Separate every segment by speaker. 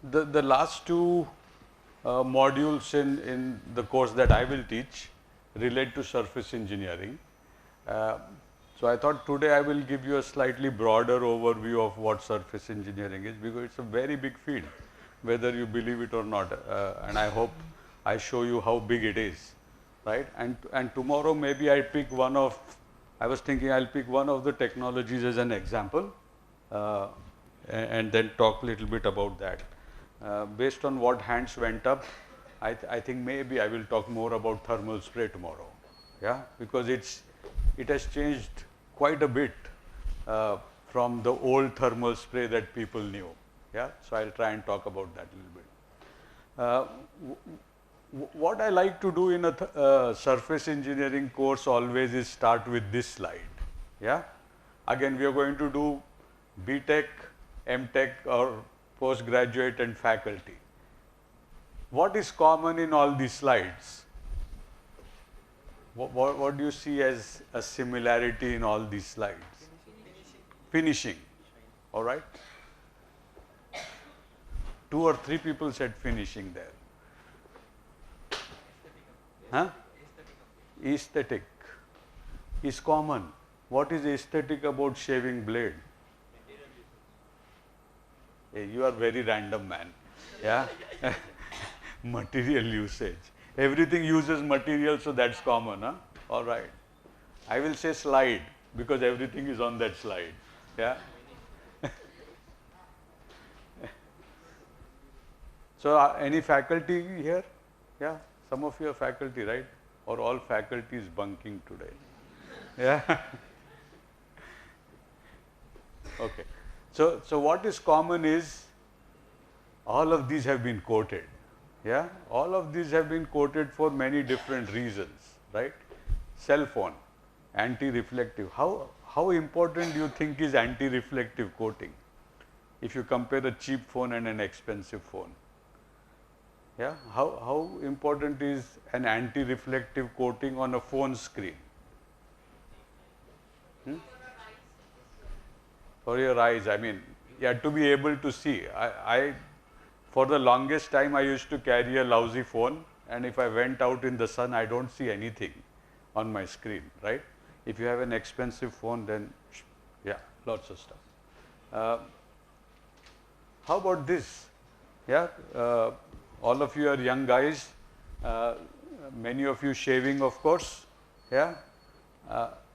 Speaker 1: the last two modules in the course that I will teach relate to surface engineering. Uh, so I thought today I will give you a slightly broader overview of what surface engineering is, because it's a very big field, whether you believe it or not. And I hope I show you how big it is, right? And tomorrow maybe I pick one of, I was thinking I'll pick one of the technologies as an example, uh, and then talk a little bit about that. Based on what hands went up, I think maybe I will talk more about thermal spray tomorrow. Yeah, because it has changed quite a bit from the old thermal spray that people knew. Yeah, so I'll try and talk about that a little bit. What I like to do in a surface engineering course always is start with this slide. Yeah, again we are going to do BTech, MTech, or postgraduate and faculty. What is common in all these slides? What do you see as a similarity in all these slides? Finishing. All right. 2 or 3 people said finishing there. Huh? Aesthetic is common. What is aesthetic about shaving blade? Hey, you are very random man. Yeah. Material usage. Everything uses material, so that's common. Huh? All right. I will say slide because everything is on that slide. Yeah. So, any faculty here? Yeah. Some of you are faculty, right? Or all faculty is bunking today. Yeah. Okay. So what is common is all of these have been quoted. Yeah. All of these have been quoted for many different reasons, right? Cell phone, anti-reflective. How important do you think is anti-reflective coating? If you compare a cheap phone and an expensive phone. Yeah, how important is an anti-reflective coating on a phone screen? For your eyes, I mean, yeah, to be able to see. For the longest time, I used to carry a lousy phone, and if I went out in the sun, I don't see anything on my screen, right? If you have an expensive phone, then yeah, lots of stuff. How about this? Yeah. All of you are young guys, many of you shaving, of course. Yeah.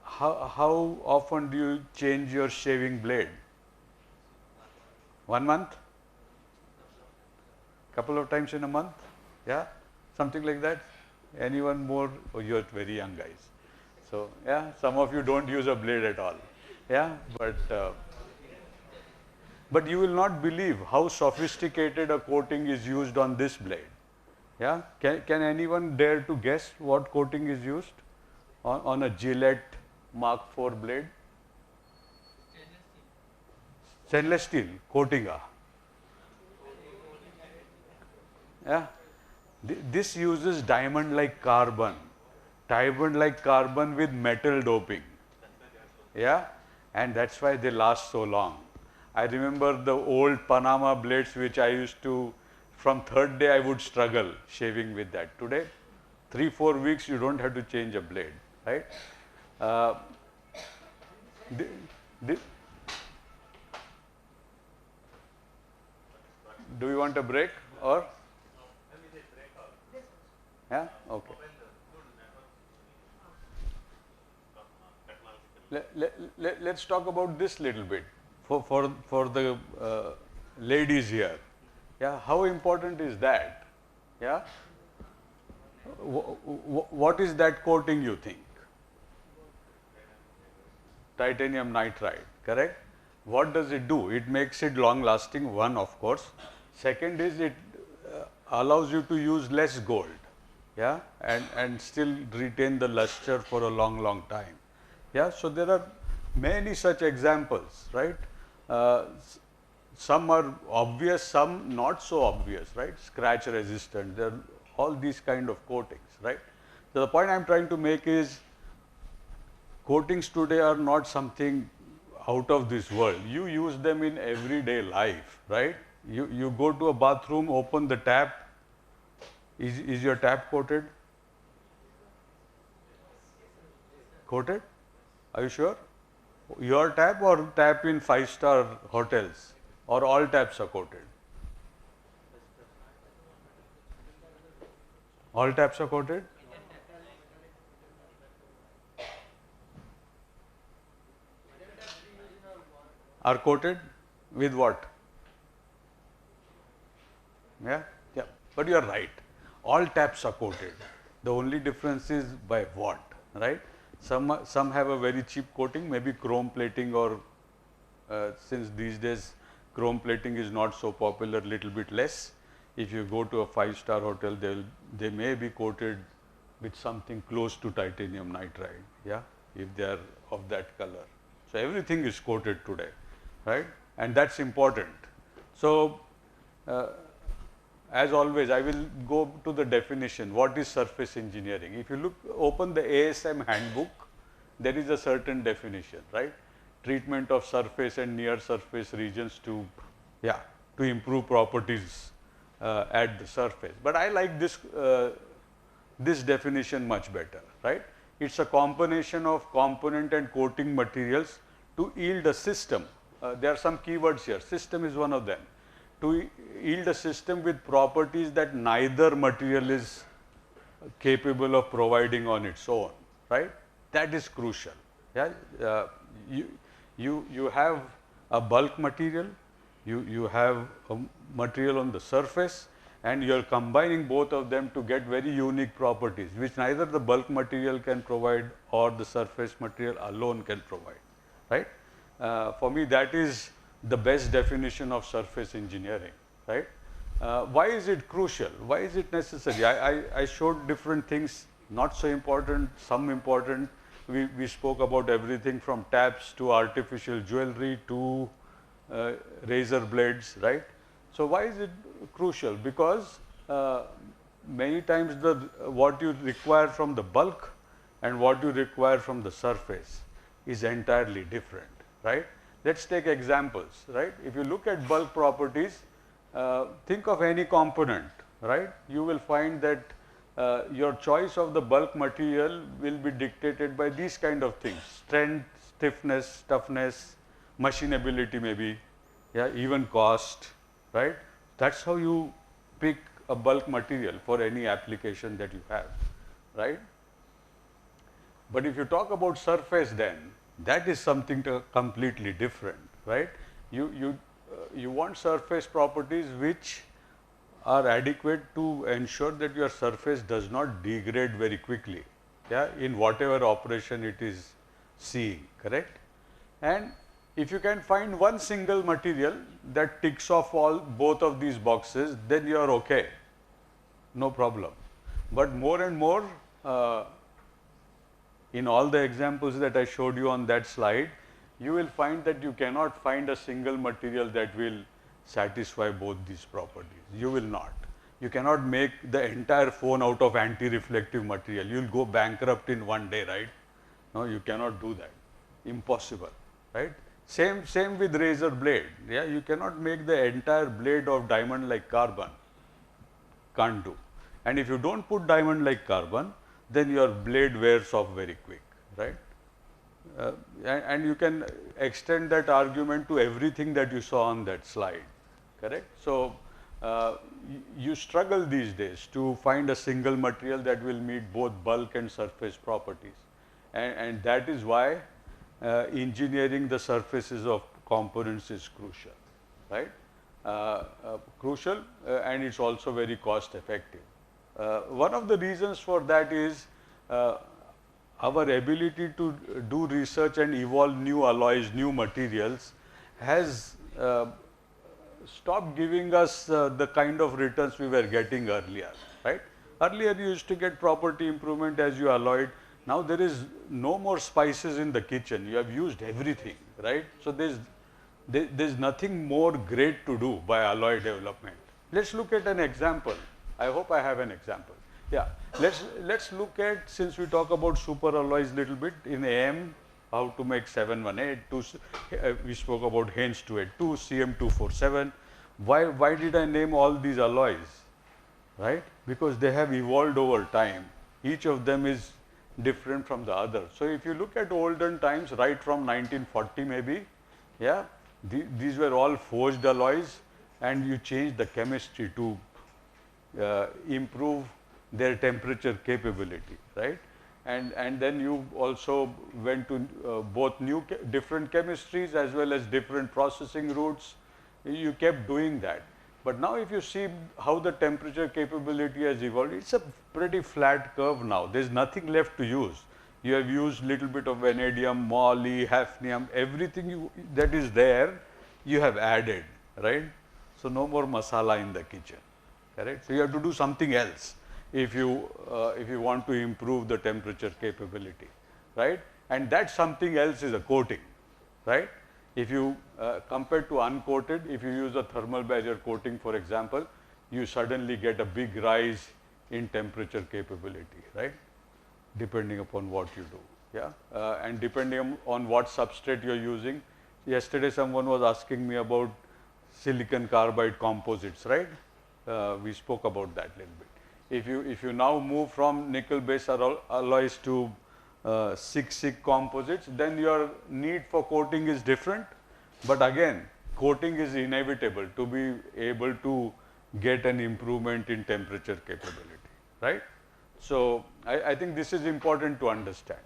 Speaker 1: How often do you change your shaving blade? 1 month? Couple of times in a month? Yeah, something like that. Anyone more? Oh, you're very young guys. So yeah, some of you don't use a blade at all. Yeah, but you will not believe how sophisticated a coating is used on this blade. Yeah, can anyone dare to guess what coating is used on a Gillette Mark IV blade? Stainless steel coating. Yeah, this uses diamond-like carbon with metal doping. Yeah, and that's why they last so long. I remember the old Panama blades which I used to, from third day I would struggle shaving with that. Today, 3-4 weeks you don't have to change a blade, right? Do you want a break or? Yeah, okay. Let's talk about this little bit for the ladies here. Yeah, how important is that? Yeah, what is that coating you think? Titanium nitride, correct? What does it do? It makes it long lasting, one of course. Second is it allows you to use less gold, yeah, and still retain the luster for a long time. Yeah, so there are many such examples, right? Some are obvious, some not so obvious, right? Scratch resistant, there are all these kind of coatings, right? So the point I am trying to make is coatings today are not something out of this world. You use them in everyday life, right? You go to a bathroom, open the tap. Is your tap coated? Coated? Are you sure? Your tap or tap in 5-star hotels? Or all taps are coated? All taps are coated? Are coated with what? Yeah, yeah. But you are right. All taps are coated. The only difference is by what, right? Some have a very cheap coating, maybe chrome plating, or since these days chrome plating is not so popular, little bit less. If you go to a 5-star hotel, they may be coated with something close to titanium nitride, yeah, if they are of that color. So everything is coated today, right? And that's important. So as always, I will go to the definition. What is surface engineering? If you open the ASM handbook, there is a certain definition, right? Treatment of surface and near surface regions to improve properties at the surface. But I like this definition much better, right? It's a combination of component and coating materials to yield a system. There are some keywords here. System is one of them. To yield a system with properties that neither material is capable of providing on its own, right? That is crucial. Yeah, you have a bulk material, you have a material on the surface, and you are combining both of them to get very unique properties, which neither the bulk material can provide or the surface material alone can provide, right? For me, that is the best definition of surface engineering, right? Why is it crucial? Why is it necessary? I showed different things, not so important, some important. We spoke about everything from taps to artificial jewelry to razor blades, right? So why is it crucial? Because many times what you require from the bulk and what you require from the surface is entirely different, right? Let's take examples, right? If you look at bulk properties, think of any component, right? You will find that your choice of the bulk material will be dictated by these kind of things: strength, stiffness, toughness, machinability maybe, yeah, even cost, right? That's how you pick a bulk material for any application that you have, right? But if you talk about surface, then that is something completely different, right? You want surface properties which are adequate to ensure that your surface does not degrade very quickly, yeah, in whatever operation it is seeing, correct? And if you can find one single material that ticks off both of these boxes, then you are okay, no problem. But more and more, in all the examples that I showed you on that slide, you will find that you cannot find a single material that will satisfy both these properties. You will not. You cannot make the entire phone out of anti-reflective material. You will go bankrupt in one day, right? No, you cannot do that. Impossible, right? Same with razor blade. Yeah, you cannot make the entire blade of diamond-like carbon. Can't do. And if you don't put diamond-like carbon, then your blade wears off very quick, right? And you can extend that argument to everything that you saw on that slide, correct? So you struggle these days to find a single material that will meet both bulk and surface properties, and that is why engineering the surfaces of components is crucial, right? Crucial, and it's also very cost effective. One of the reasons for that is our ability to do research and evolve new alloys, new materials has stopped giving us the kind of returns we were getting earlier, right? Earlier you used to get property improvement as you alloyed. Now there is no more spices in the kitchen. You have used everything, right? So there's nothing more great to do by alloy development. Let's look at an example. I hope I have an example. Yeah, let's look at, since we talk about super alloys little bit in AM, how to make 718, we spoke about Haynes 282, CM247. Why did I name all these alloys? Right? Because they have evolved over time. Each of them is different from the other. So if you look at olden times, right from 1940 maybe, yeah, these were all forged alloys, and you changed the chemistry to improve their temperature capability, right? And then you also went to both different chemistries as well as different processing routes. You kept doing that. But now if you see how the temperature capability has evolved, it's a pretty flat curve now. There's nothing left to use. You have used little bit of vanadium, moly, hafnium, everything that is there, you have added, right? So no more masala in the kitchen, correct? So you have to do something else if you want to improve the temperature capability, right? And that something else is a coating, right? If you compare to uncoated, if you use a thermal barrier coating, for example, you suddenly get a big rise in temperature capability, right? Depending upon what you do, yeah, and depending on what substrate you're using. Yesterday, someone was asking me about silicon carbide composites, right? We spoke about that a little bit. If you now move from nickel-based alloys to 6-SiC composites, then your need for coating is different. But again, coating is inevitable to be able to get an improvement in temperature capability, right? So I think this is important to understand.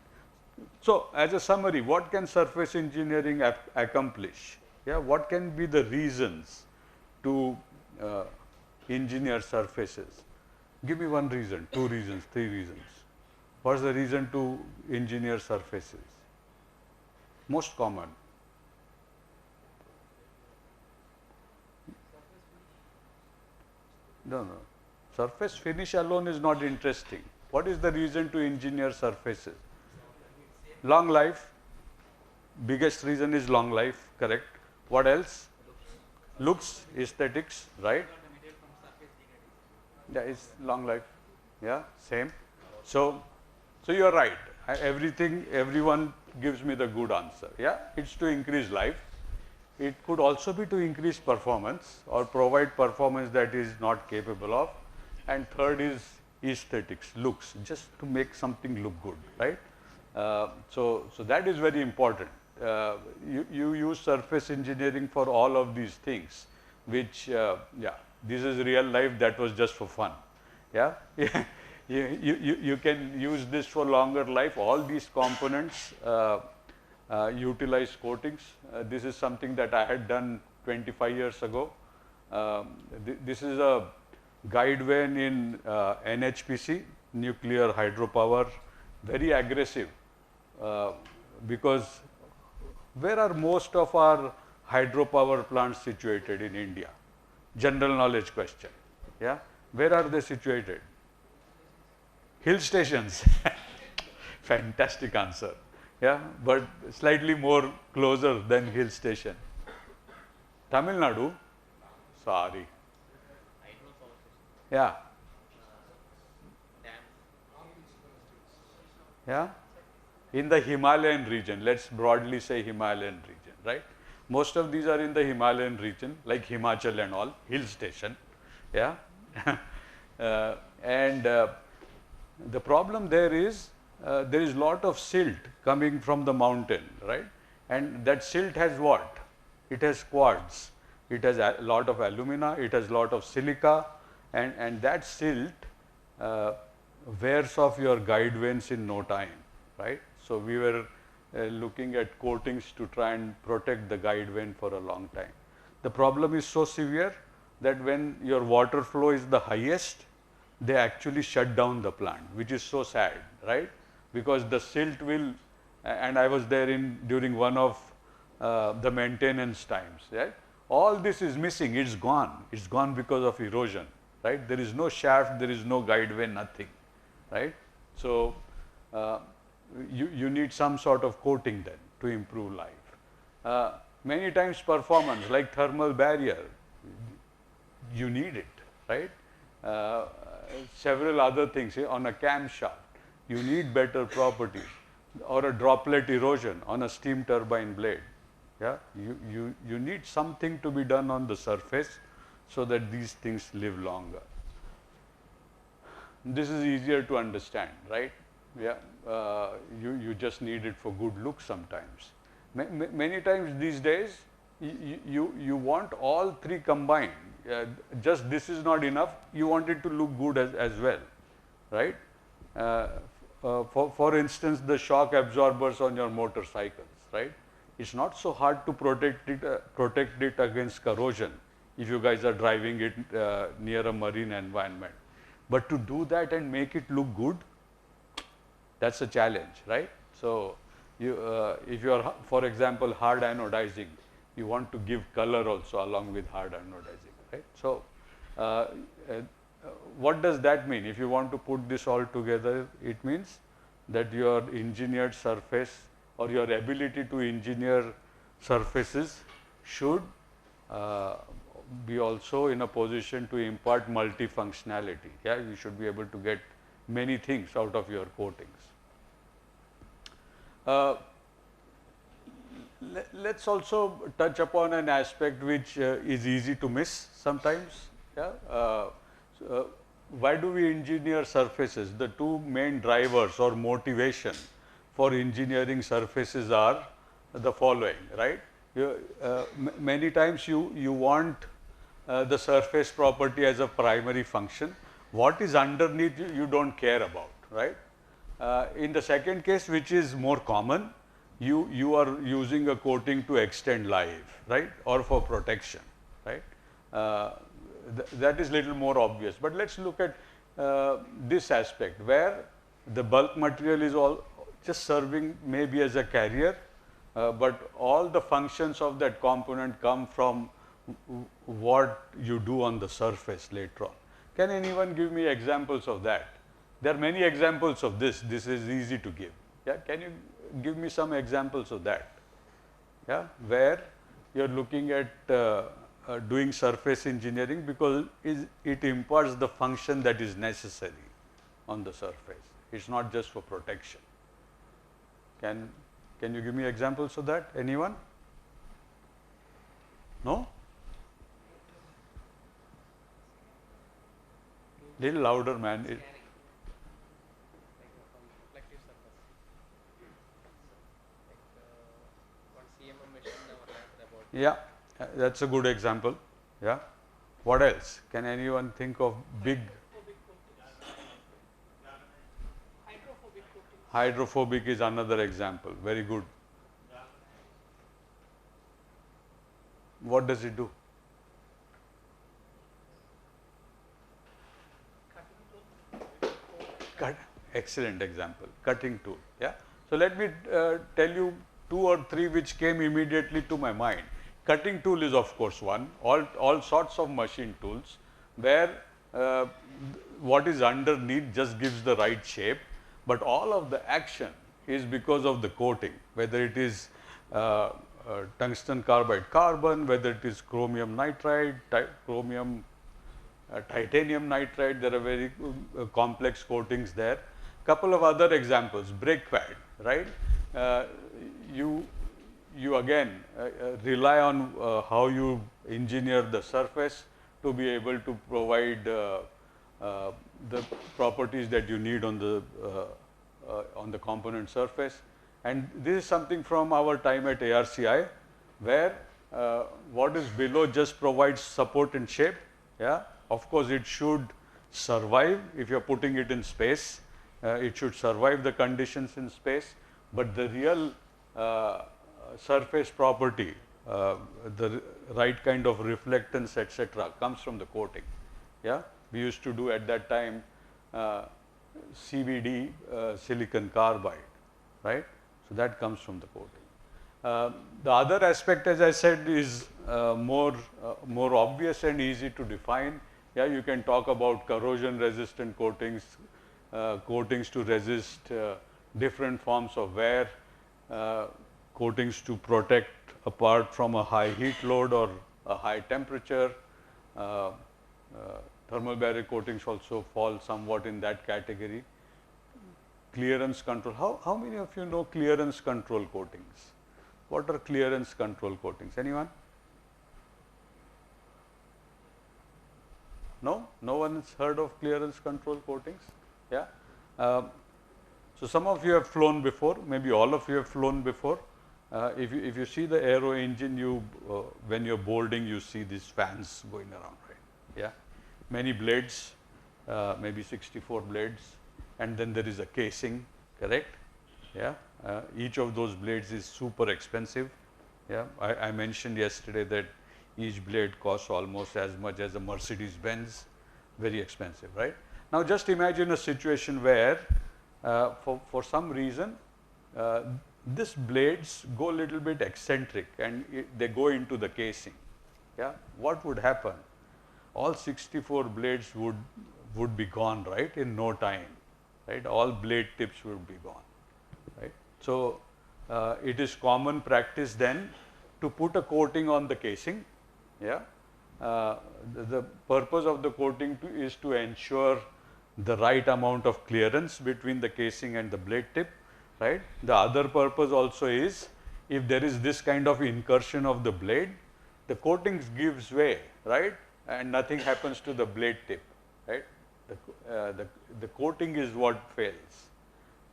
Speaker 1: So as a summary, what can surface engineering accomplish? Yeah, what can be the reasons to engineer surfaces? Give me one reason, two reasons, three reasons. What's the reason to engineer surfaces? Most common. No. Surface finish alone is not interesting. What is the reason to engineer surfaces? Long life. Biggest reason is long life, correct. What else? Looks, aesthetics, right? Yeah, it's long life. Yeah, same. So you are right. Everyone gives me the good answer. Yeah, it's to increase life. It could also be to increase performance or provide performance that is not capable of. And third is aesthetics, looks, just to make something look good, right? So that is very important. You use surface engineering for all of these things, which, yeah, this is real life, that was just for fun. Yeah, you can use this for longer life. All these components utilize coatings. This is something that I had done 25 years ago. This is a guide vane in NHPC, nuclear hydropower, very aggressive, because where are most of our hydropower plants situated in India? General knowledge question. Yeah, where are they situated? Hill stations. Fantastic answer. Yeah, but slightly more closer than hill station. Tamil Nadu? Sorry. Yeah. Yeah. In the Himalayan region, let's broadly say Himalayan region, right? Most of these are in the Himalayan region, like Himachal and all, hill station. Yeah. And the problem there is lot of silt coming from the mountain, right? And that silt has what? It has quartz. It has a lot of alumina. It has lot of silica, and that silt wears off your guide vanes in no time, right? So we were looking at coatings to try and protect the guide vane for a long time. The problem is so severe that when your water flow is the highest, they actually shut down the plant, which is so sad, right? Because the silt will, and I was there during one of the maintenance times, right? All this is missing, it's gone. It's gone because of erosion, right? There is no shaft, there is no guide vane, nothing, right? So you need some sort of coating then to improve life. Many times performance, like thermal barrier, you need it, right? Several other things on a camshaft, you need better properties, or a droplet erosion on a steam turbine blade. Yeah, you need something to be done on the surface so that these things live longer. This is easier to understand, right? Yeah, you just need it for good looks sometimes. Many times these days, you want all three combined. Just this is not enough. You want it to look good as well, right? For instance, the shock absorbers on your motorcycles, right? It's not so hard to protect it against corrosion if you guys are driving it near a marine environment. But to do that and make it look good, that's a challenge, right? So, if you are, for example, hard anodizing, you want to give color also along with hard anodizing, right? So, what does that mean? If you want to put this all together, it means that your engineered surface or your ability to engineer surfaces should be also in a position to impart multifunctionality. Yeah, you should be able to get many things out of your coatings. Let's also touch upon an aspect which is easy to miss sometimes. Yeah? Why do we engineer surfaces? The two main drivers or motivation for engineering surfaces are the following, right? Many times you want the surface property as a primary function. What is underneath you don't care about, right? In the second case, which is more common, you are using a coating to extend life, right, or for protection, right? That is little more obvious. But let's look at this aspect where the bulk material is all just serving maybe as a carrier, but all the functions of that component come from what you do on the surface later on. Can anyone give me examples of that? There are many examples of this. This is easy to give. Yeah, can you give me some examples of that? Yeah, where you're looking at doing surface engineering because it imparts the function that is necessary on the surface. It's not just for protection. Can you give me examples of that? Anyone? No? Little louder, man. Yeah, that's a good example. Yeah. What else? Can anyone think of big? Hydrophobic is another example. Very good. What does it do? Excellent example. Cutting tool. Yeah. So let me tell you 2 or 3 which came immediately to my mind. Cutting tool is of course one. All sorts of machine tools where what is underneath just gives the right shape, but all of the action is because of the coating, whether it is tungsten carbide carbon, whether it is chromium nitride, titanium nitride. There are very complex coatings there. Couple of other examples, brake pad, right? You again rely on how you engineer the surface to be able to provide the properties that you need on the component surface. And this is something from our time at ARCI, where what is below just provides support and shape. Yeah, of course it should survive if you are putting it in space. It should survive the conditions in space, but the real surface property, the right kind of reflectance, etc., comes from the coating. Yeah, we used to do at that time CVD, silicon carbide, right? So that comes from the coating. The other aspect, as I said, is more obvious and easy to define. Yeah, you can talk about corrosion-resistant coatings, coatings to resist different forms of wear, coatings to protect apart from a high heat load or a high temperature. Thermal barrier coatings also fall somewhat in that category. Clearance control. How many of you know clearance control coatings? What are clearance control coatings? Anyone? No one has heard of clearance control coatings? Yeah. So some of you have flown before, maybe all of you have flown before. If you see the aero engine, when you're boarding, you see these fans going around, right? Yeah. Many blades, maybe 64 blades, and then there is a casing, correct? Yeah. Each of those blades is super expensive. Yeah. I mentioned yesterday that each blade costs almost as much as a Mercedes Benz, very expensive, right? Now just imagine a situation where for some reason these blades go a little bit eccentric and they go into the casing. Yeah, what would happen? All 64 blades would be gone, right, in no time, right? All blade tips would be gone, right? So it is common practice then to put a coating on the casing. Yeah, the purpose of the coating is to ensure the right amount of clearance between the casing and the blade tip, right? The other purpose also is, if there is this kind of incursion of the blade, the coating gives way, right? And nothing happens to the blade tip, right? The coating is what fails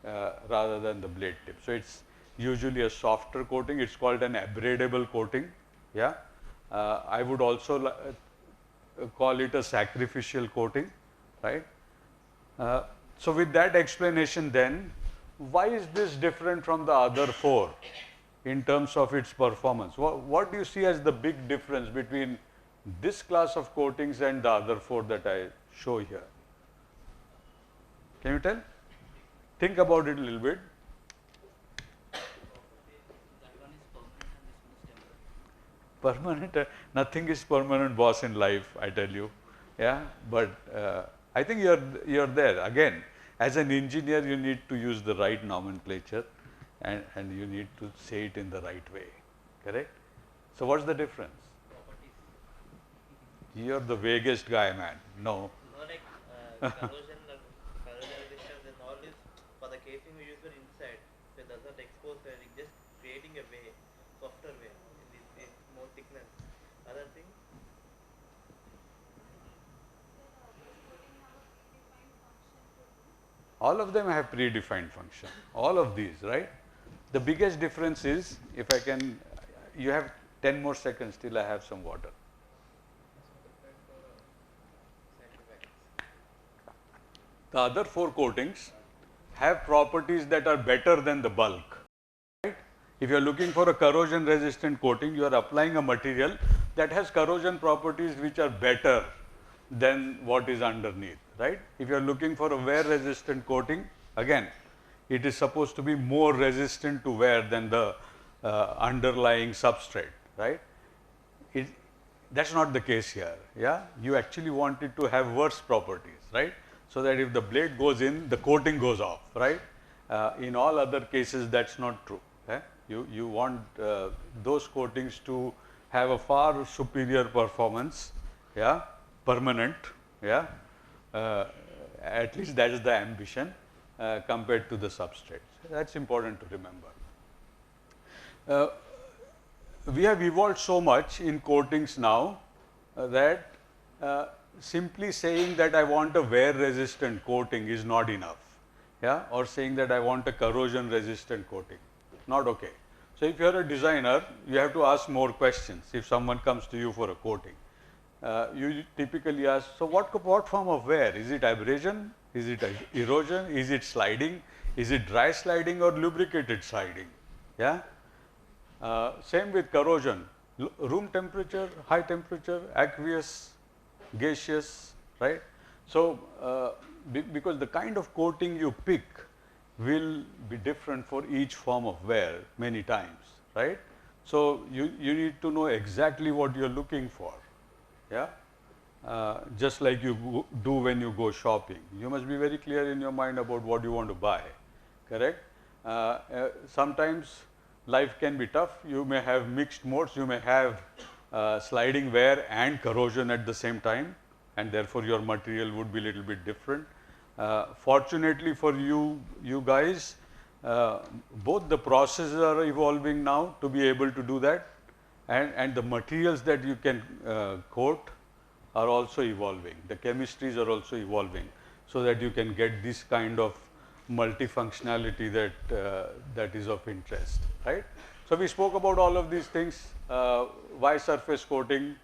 Speaker 1: rather than the blade tip. So it's usually a softer coating. It's called an abradable coating. Yeah, I would also call it a sacrificial coating, right? So with that explanation then, why is this different from the other four in terms of its performance? What do you see as the big difference between this class of coatings and the other four that I show here? Can you tell? Think about it a little bit. Permanent, nothing is permanent, boss, in life, I tell you. Yeah, but I think you're there. Again, as an engineer, you need to use the right nomenclature and you need to say it in the right way, correct? So what's the difference?
Speaker 2: Properties.
Speaker 1: You're the vaguest guy, man. No.
Speaker 2: No, like corrosion resistance and all this, for the casing we use it inside, so it does not expose, it just creating a way, softer way, with more thickness. Other thing,
Speaker 1: All of them have predefined function. All of these, right? The biggest difference is, if I can, you have 10 more seconds till I have some water. The other four coatings have properties that are better than the bulk, right? If you are looking for a corrosion resistant coating, you are applying a material that has corrosion properties which are better than what is underneath, right? If you are looking for a wear resistant coating, again, it is supposed to be more resistant to wear than the underlying substrate, right? That's not the case here. Yeah, you actually want it to have worse properties, right? So that if the blade goes in, the coating goes off, right? In all other cases, that's not true. You want those coatings to have a far superior performance, yeah, permanent, yeah. At least that is the ambition compared to the substrates. That's important to remember. We have evolved so much in coatings now that simply saying that I want a wear resistant coating is not enough, yeah, or saying that I want a corrosion resistant coating, not okay. So if you are a designer, you have to ask more questions. If someone comes to you for a coating, you typically ask, so what form of wear? Is it abrasion? Is it erosion? Is it sliding? Is it dry sliding or lubricated sliding? Yeah. Same with corrosion, room temperature, high temperature, aqueous, gaseous, right? So because the kind of coating you pick will be different for each form of wear many times, right? So you need to know exactly what you're looking for, yeah? Just like you do when you go shopping. You must be very clear in your mind about what you want to buy, correct? Sometimes life can be tough. You may have mixed modes. You may have sliding wear and corrosion at the same time, and therefore your material would be a little bit different. Fortunately for you guys, both the processes are evolving now to be able to do that, and the materials that you can coat are also evolving. The chemistries are also evolving, so that you can get this kind of multifunctionality that is of interest, right? So we spoke about all of these things. Why surface coating?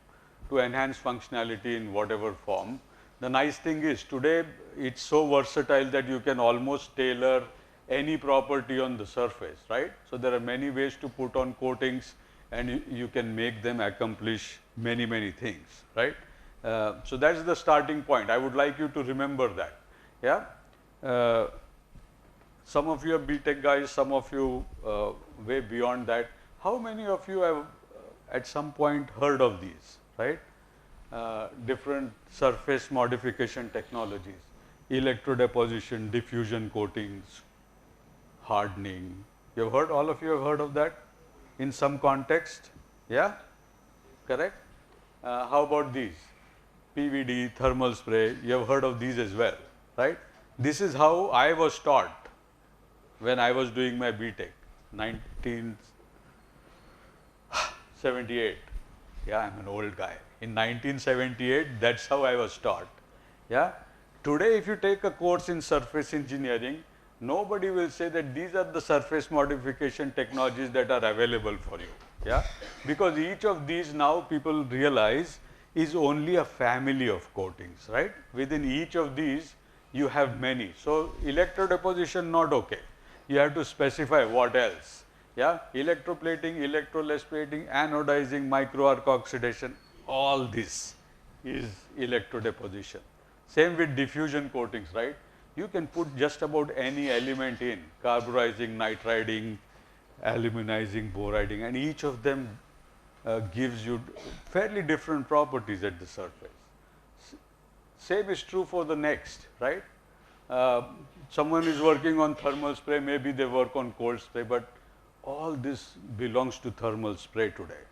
Speaker 1: To enhance functionality in whatever form. The nice thing is today it's so versatile that you can almost tailor any property on the surface, right? So there are many ways to put on coatings, and you can make them accomplish many things, right? So that's the starting point. I would like you to remember that. Yeah. Some of you are BTech guys, some of you way beyond that. How many of you have at some point heard of these, right? Different surface modification technologies, electrodeposition, diffusion coatings, hardening. You have heard, all of you have heard of that in some context? Yeah? Correct? How about these? PVD, thermal spray, you have heard of these as well, right? This is how I was taught when I was doing my BTech, 1978. Yeah, I'm an old guy. In 1978, that's how I was taught. Yeah. Today, if you take a course in surface engineering, nobody will say that these are the surface modification technologies that are available for you. Yeah. Because each of these now people realize is only a family of coatings, right? Within each of these, you have many. So electrodeposition, not okay. You have to specify what else. Yeah, electroplating, electroless plating, anodizing, micro arc oxidation, all this is electrodeposition. Same with diffusion coatings, right? You can put just about any element in, carburizing, nitriding, aluminizing, boriding, and each of them gives you fairly different properties at the surface. Same is true for the next, right? Someone is working on thermal spray, maybe they work on cold spray, but all this belongs to thermal spray today,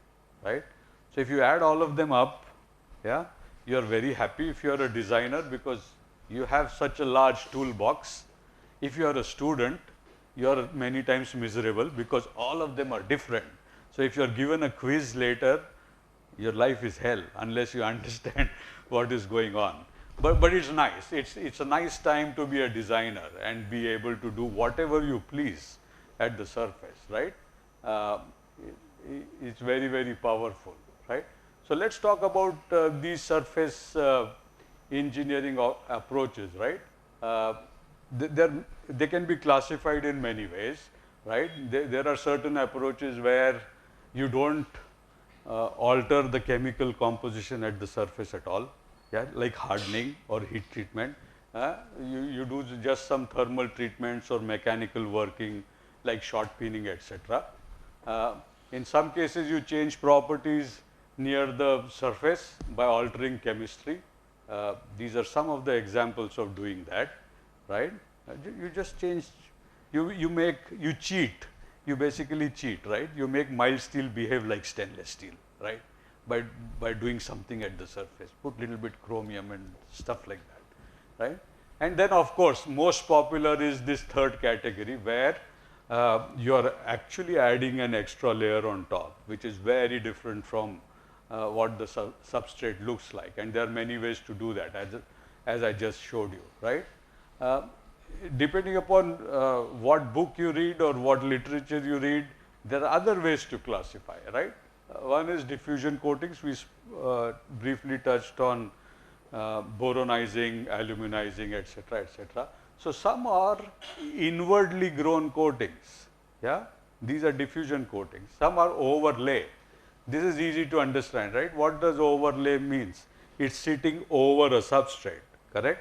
Speaker 1: right? So if you add all of them up, yeah, you are very happy if you are a designer because you have such a large toolbox. If you are a student, you are many times miserable because all of them are different. So if you are given a quiz later, your life is hell unless you understand what is going on. But it's nice. It's a nice time to be a designer and be able to do whatever you please at the surface, right? It's very powerful, right? So let's talk about these surface engineering approaches, right? They can be classified in many ways, right? There are certain approaches where you don't alter the chemical composition at the surface at all, yeah, like hardening or heat treatment. You do just some thermal treatments or mechanical working like shot peening, etc. In some cases, you change properties near the surface by altering chemistry. These are some of the examples of doing that, right? You just change, you cheat. You basically cheat, right? You make mild steel behave like stainless steel, right? By doing something at the surface, put little bit chromium and stuff like that, right? And then of course, most popular is this third category where you are actually adding an extra layer on top, which is very different from what the substrate looks like. And there are many ways to do that, as I just showed you, right? Depending upon what book you read or what literature you read, there are other ways to classify, right? One is diffusion coatings. We briefly touched on boronizing, aluminizing, etc., etc. So some are inwardly grown coatings. Yeah, these are diffusion coatings. Some are overlay. This is easy to understand, right? What does overlay means? It's sitting over a substrate, correct?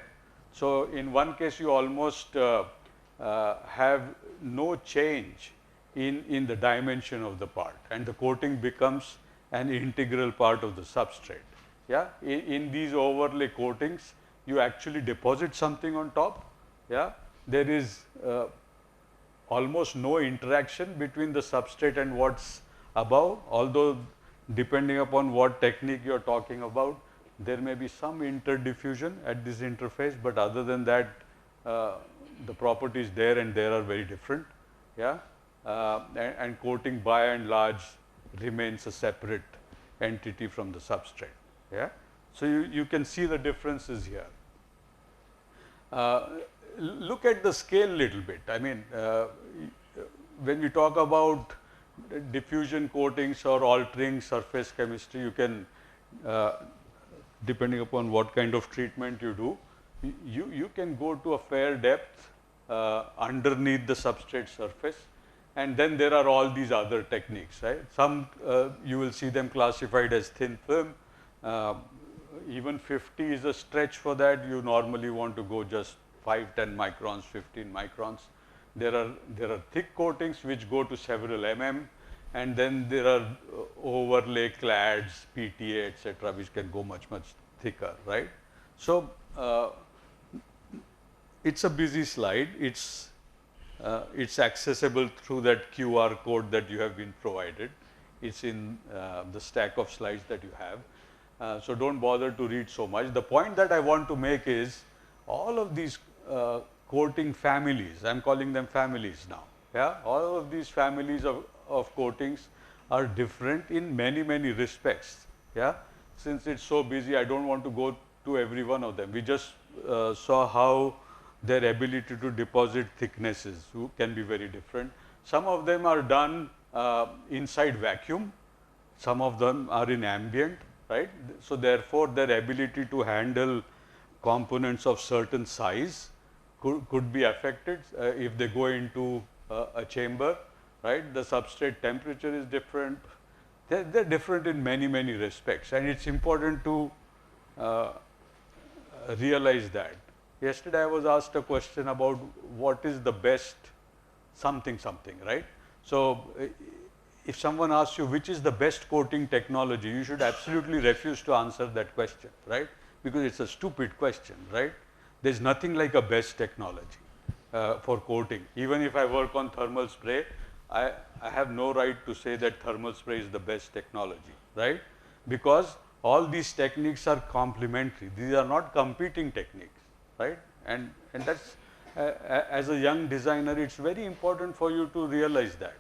Speaker 1: So in one case, you almost have no change in the dimension of the part, and the coating becomes an integral part of the substrate. Yeah, in these overlay coatings, you actually deposit something on top. Yeah, there is almost no interaction between the substrate and what's above, although depending upon what technique you're talking about, there may be some interdiffusion at this interface, but other than that, the properties there and there are very different. Yeah, and coating by and large remains a separate entity from the substrate. Yeah, So you can see the differences here. Look at the scale little bit. I mean, when we talk about diffusion coatings or altering surface chemistry, you can, depending upon what kind of treatment you do, you can go to a fair depth underneath the substrate surface, and then there are all these other techniques, right? Some you will see them classified as thin film. Even 50 is a stretch for that. You normally want to go just 5, 10 microns, 15 microns. There are thick coatings which go to several mm, and then there are overlay clads, PTA, etc., which can go much thicker, right? So it's a busy slide. It's accessible through that QR code that you have been provided. It's in the stack of slides that you have. So don't bother to read so much. The point that I want to make is all of these coating families, I'm calling them families now. Yeah, all of these families of coatings are different in many respects. Yeah, since it's so busy, I don't want to go to every one of them. We just saw how their ability to deposit thicknesses can be very different. Some of them are done inside vacuum, some of them are in ambient, right? So therefore, their ability to handle components of certain size could be affected if they go into a chamber, right? The substrate temperature is different. They're different in many respects, and it's important to realize that. Yesterday I was asked a question about what is the best something, right? So if someone asks you which is the best coating technology, you should absolutely refuse to answer that question, right? Because it's a stupid question, right? There's nothing like a best technology for coating. Even if I work on thermal spray, I have no right to say that thermal spray is the best technology, right? Because all these techniques are complementary. These are not competing techniques, right? And that's, as a young designer, it's very important for you to realize that.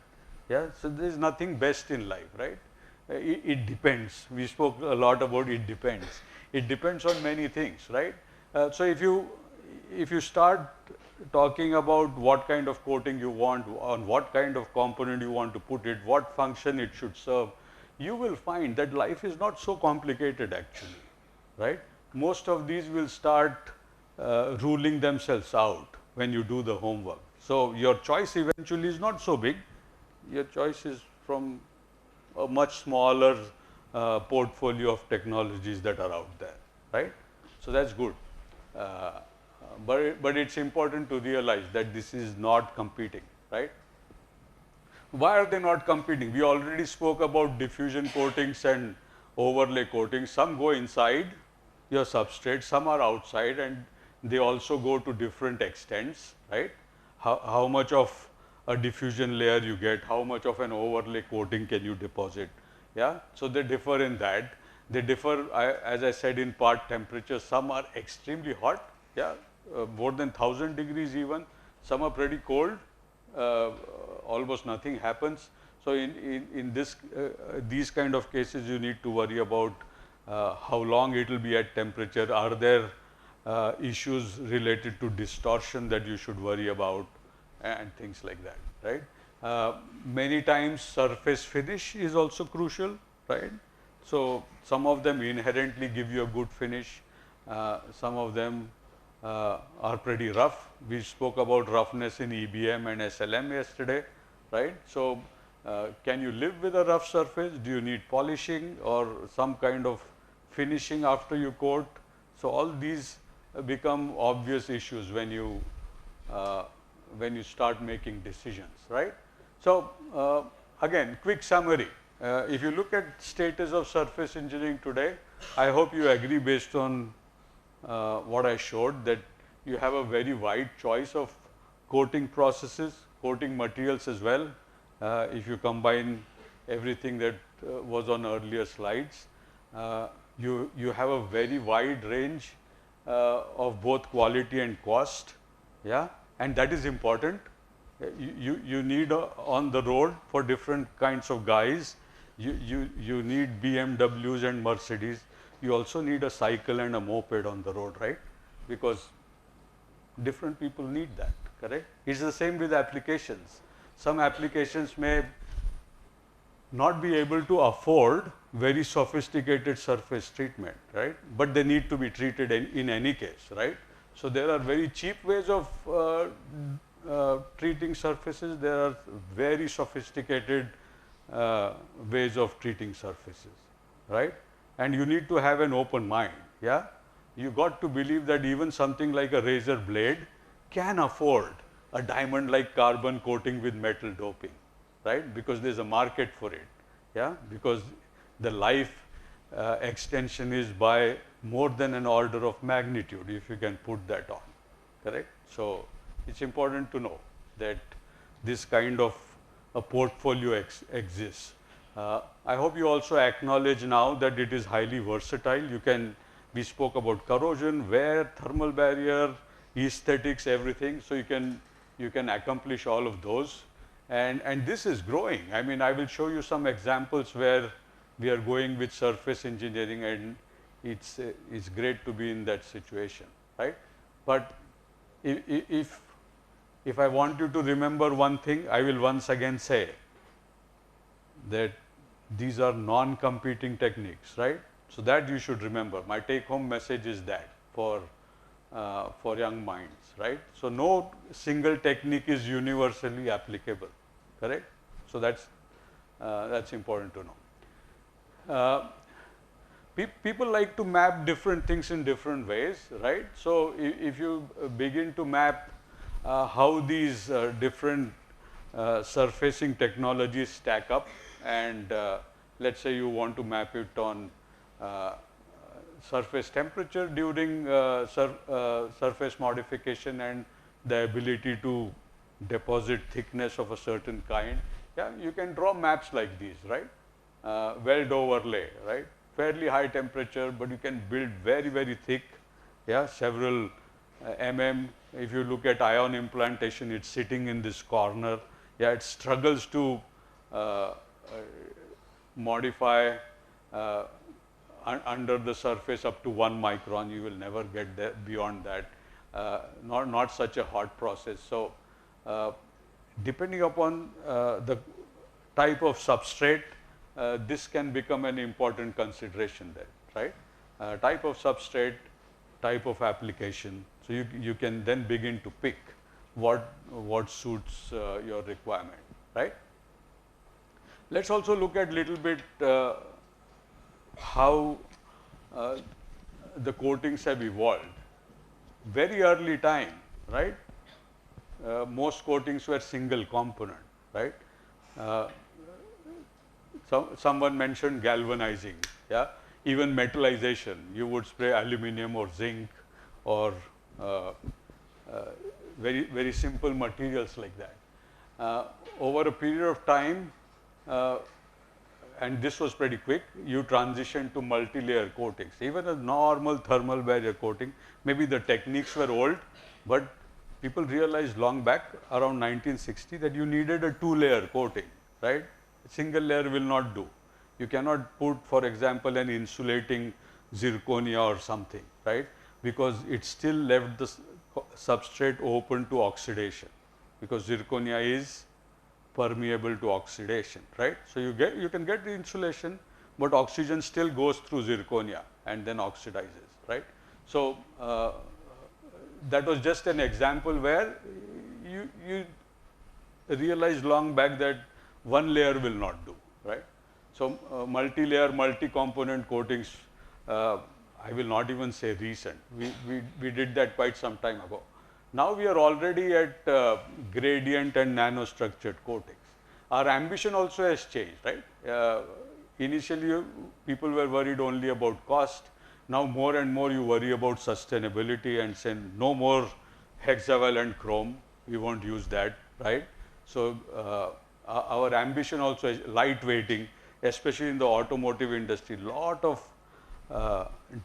Speaker 1: Yeah, so there is nothing best in life, right? It depends. We spoke a lot about it depends. It depends on many things, right? So if you start talking about what kind of coating you want, on what kind of component you want to put it, what function it should serve, you will find that life is not so complicated actually, right? Most of these will start ruling themselves out when you do the homework. So your choice eventually is not so big. Your choice is from a much smaller portfolio of technologies that are out there, right? So that's good. But it's important to realize that this is not competing, right? Why are they not competing? We already spoke about diffusion coatings and overlay coatings. Some go inside your substrate, some are outside, and they also go to different extents, right? How much of a diffusion layer you get, how much of an overlay coating can you deposit, yeah? So they differ in that. They differ, as I said, in part temperature. Some are extremely hot, yeah, more than 1000 degrees even. Some are pretty cold, almost nothing happens. So in this these kind of cases, you need to worry about how long it will be at temperature. Are there issues related to distortion that you should worry about, and things like that, right? Many times surface finish is also crucial, right? So some of them inherently give you a good finish. Some of them are pretty rough. We spoke about roughness in EBM and SLM yesterday, right? So can you live with a rough surface? Do you need polishing or some kind of finishing after you coat? So all these become obvious issues when you start making decisions, right? So again, quick summary. If you look at status of surface engineering today, I hope you agree based on what I showed, that you have a very wide choice of coating processes, coating materials as well. If you combine everything that was on earlier slides, you have a very wide range of both quality and cost, yeah, and that is important. You need on the road for different kinds of guys. You need BMWs and Mercedes. you also need a cycle and a moped on the road, right? Because different people need that, correct? It's the same with applications. Some applications may not be able to afford very sophisticated surface treatment, right? But they need to be treated in any case, right? So there are very cheap ways of treating surfaces. There are very sophisticated ways of treating surfaces, right? And you need to have an open mind, yeah? You got to believe that even something like a razor blade can afford a diamond-like carbon coating with metal doping, right? Because there's a market for it, yeah? Because the life extension is by more than an order of magnitude, if you can put that on, correct? So it's important to know that this kind of a portfolio exists. I hope you also acknowledge now that it is highly versatile. We spoke about corrosion, wear, thermal barrier, aesthetics, everything. So you can accomplish all of those. And this is growing. I mean, I will show you some examples where we are going with surface engineering, and it's great to be in that situation, right? But if I want you to remember one thing, I will once again say that these are non-competing techniques, right? So that you should remember. My take-home message is that for young minds, right? So no single technique is universally applicable, correct? So that's important to know. People like to map different things in different ways, right? So if you begin to map how these different surfacing technologies stack up, and let's say you want to map it on surface temperature during surface modification and the ability to deposit thickness of a certain kind, yeah, you can draw maps like these, right? Weld overlay, right? Fairly high temperature, but you can build very, very thick, yeah, several If you look at ion implantation, it's sitting in this corner. Yeah, it struggles to modify under the surface up to 1 micron. You will never get there beyond that. Not such a hot process. So depending upon the type of substrate, this can become an important consideration there, right? Type of substrate, type of application. So you can then begin to pick what suits your requirement, right? Let's also look at little bit how the coatings have evolved. Very early time, right? Most coatings were single component, right? Someone mentioned galvanizing, yeah? Even metallization, you would spray aluminum or zinc or very, very simple materials like that. Over a period of time, and this was pretty quick, you transition to multi-layer coatings. Even a normal thermal barrier coating, maybe the techniques were old, but people realized long back around 1960 that you needed a 2-layer coating, right? A single layer will not do. You cannot put, for example, an insulating zirconia or something, right? Because it still left the substrate open to oxidation, because zirconia is permeable to oxidation, right? So you can get the insulation, but oxygen still goes through zirconia and then oxidizes, right? So that was just an example where you realized long back that 1 layer will not do, right? So multi-layer, multi-component coatings, I will not even say recent. We did that quite some time ago. Now we are already at gradient and nanostructured coatings. Our ambition also has changed, right? Initially, people were worried only about cost. Now more and more you worry about sustainability and say no more hexavalent chrome. We won't use that, right? So our ambition also is lightweighting, especially in the automotive industry. Lot of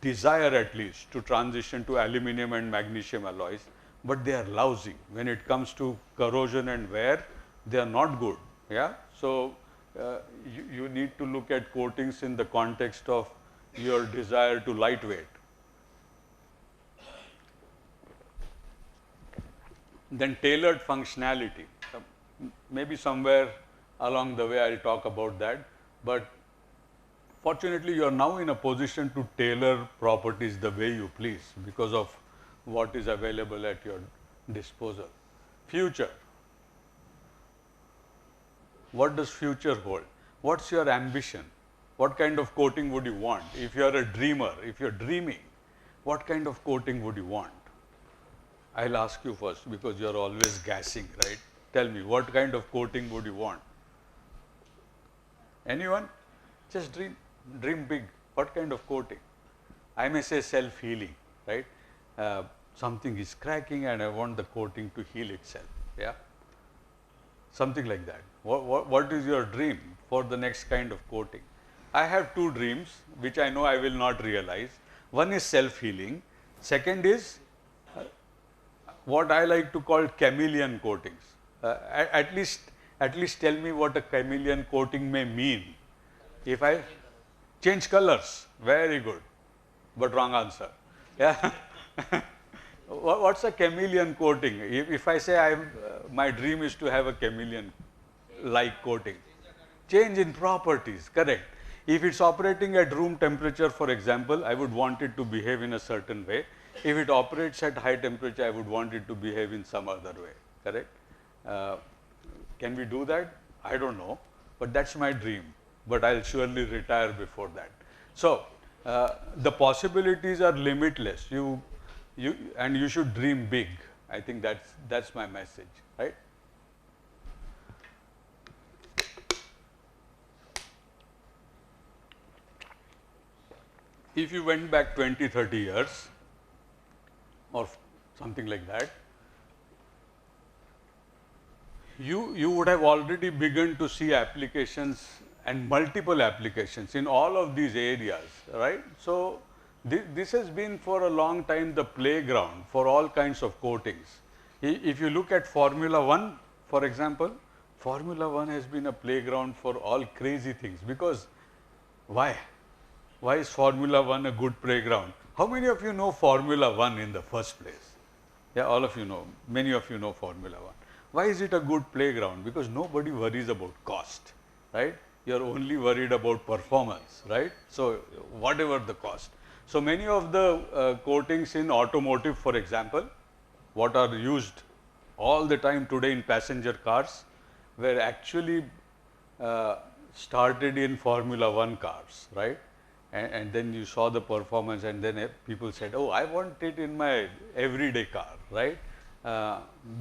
Speaker 1: desire at least to transition to aluminum and magnesium alloys, but they are lousy. When it comes to corrosion and wear, they are not good, yeah? So you need to look at coatings in the context of your desire to lightweight. Then tailored functionality. Maybe somewhere along the way I'll talk about that, but fortunately you are now in a position to tailor properties the way you please because of what is available at your disposal. Future. What does future hold? What's your ambition? What kind of coating would you want? If you are a dreamer, if you're dreaming, what kind of coating would you want? I'll ask you first because you're always gassing, right? Tell me, what kind of coating would you want? Anyone? Just dream big. What kind of coating? I may say self-healing, right? Something is cracking and I want the coating to heal itself, yeah? Something like that. What is your dream for the next kind of coating? I have two dreams, which I know I will not realize. One is self-healing. Second is what I like to call chameleon coatings. At least tell me what a chameleon coating may mean. If I change colors, very good, but wrong answer. Yeah. What's a chameleon coating? If I say my dream is to have a chameleon-like coating, change in properties, correct. If it's operating at room temperature, for example, I would want it to behave in a certain way. If it operates at high temperature, I would want it to behave in some other way, correct? Can we do that? I don't know, but that's my dream. But I'll surely retire before that. So, the possibilities are limitless. You should dream big. I think that's my message, right? If you went back 20, 30 years or something like that, you would have already begun to see applications and multiple applications in all of these areas, right? So, this has been for a long time the playground for all kinds of coatings. If you look at Formula 1, for example, Formula 1 has been a playground for all crazy things because why? Why is Formula 1 a good playground? How many of you know Formula 1 in the first place? Yeah, all of you know, many of you know Formula 1. Why is it a good playground? Because nobody worries about cost, right? You're only worried about performance, right? So, whatever the cost. So, many of the coatings in automotive, for example, what are used all the time today in passenger cars were actually started in Formula 1 cars, right? And then you saw the performance and then people said, oh, I want it in my everyday car, right?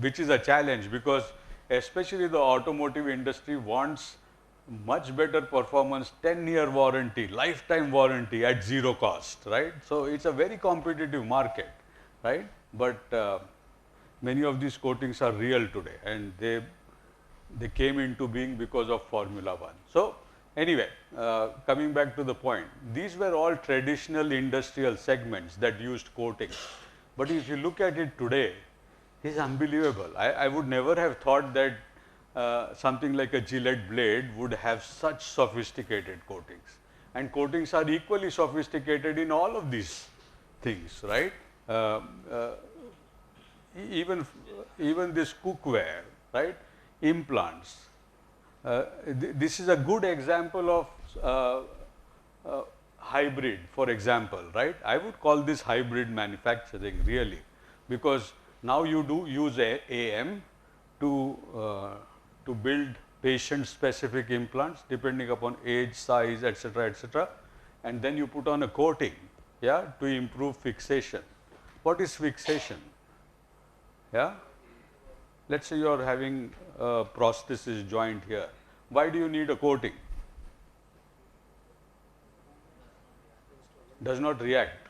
Speaker 1: Which is a challenge because especially the automotive industry wants much better performance, 10-year warranty, lifetime warranty at zero cost, right? So, it's a very competitive market, right? But many of these coatings are real today and they came into being because of Formula 1. So, anyway, coming back to the point, these were all traditional industrial segments that used coatings. But if you look at it today, it's unbelievable. I would never have thought that something like a Gillette blade would have such sophisticated coatings. And coatings are equally sophisticated in all of these things, right? Even this cookware, right? Implants. This is a good example of hybrid, for example, right? I would call this hybrid manufacturing really, because now you do use AM to build patient-specific implants depending upon age, size, etc., and then you put on a coating, yeah, to improve fixation. What is fixation? Yeah. Let's say you are having a prosthesis joint here. Why do you need a coating? Does not react.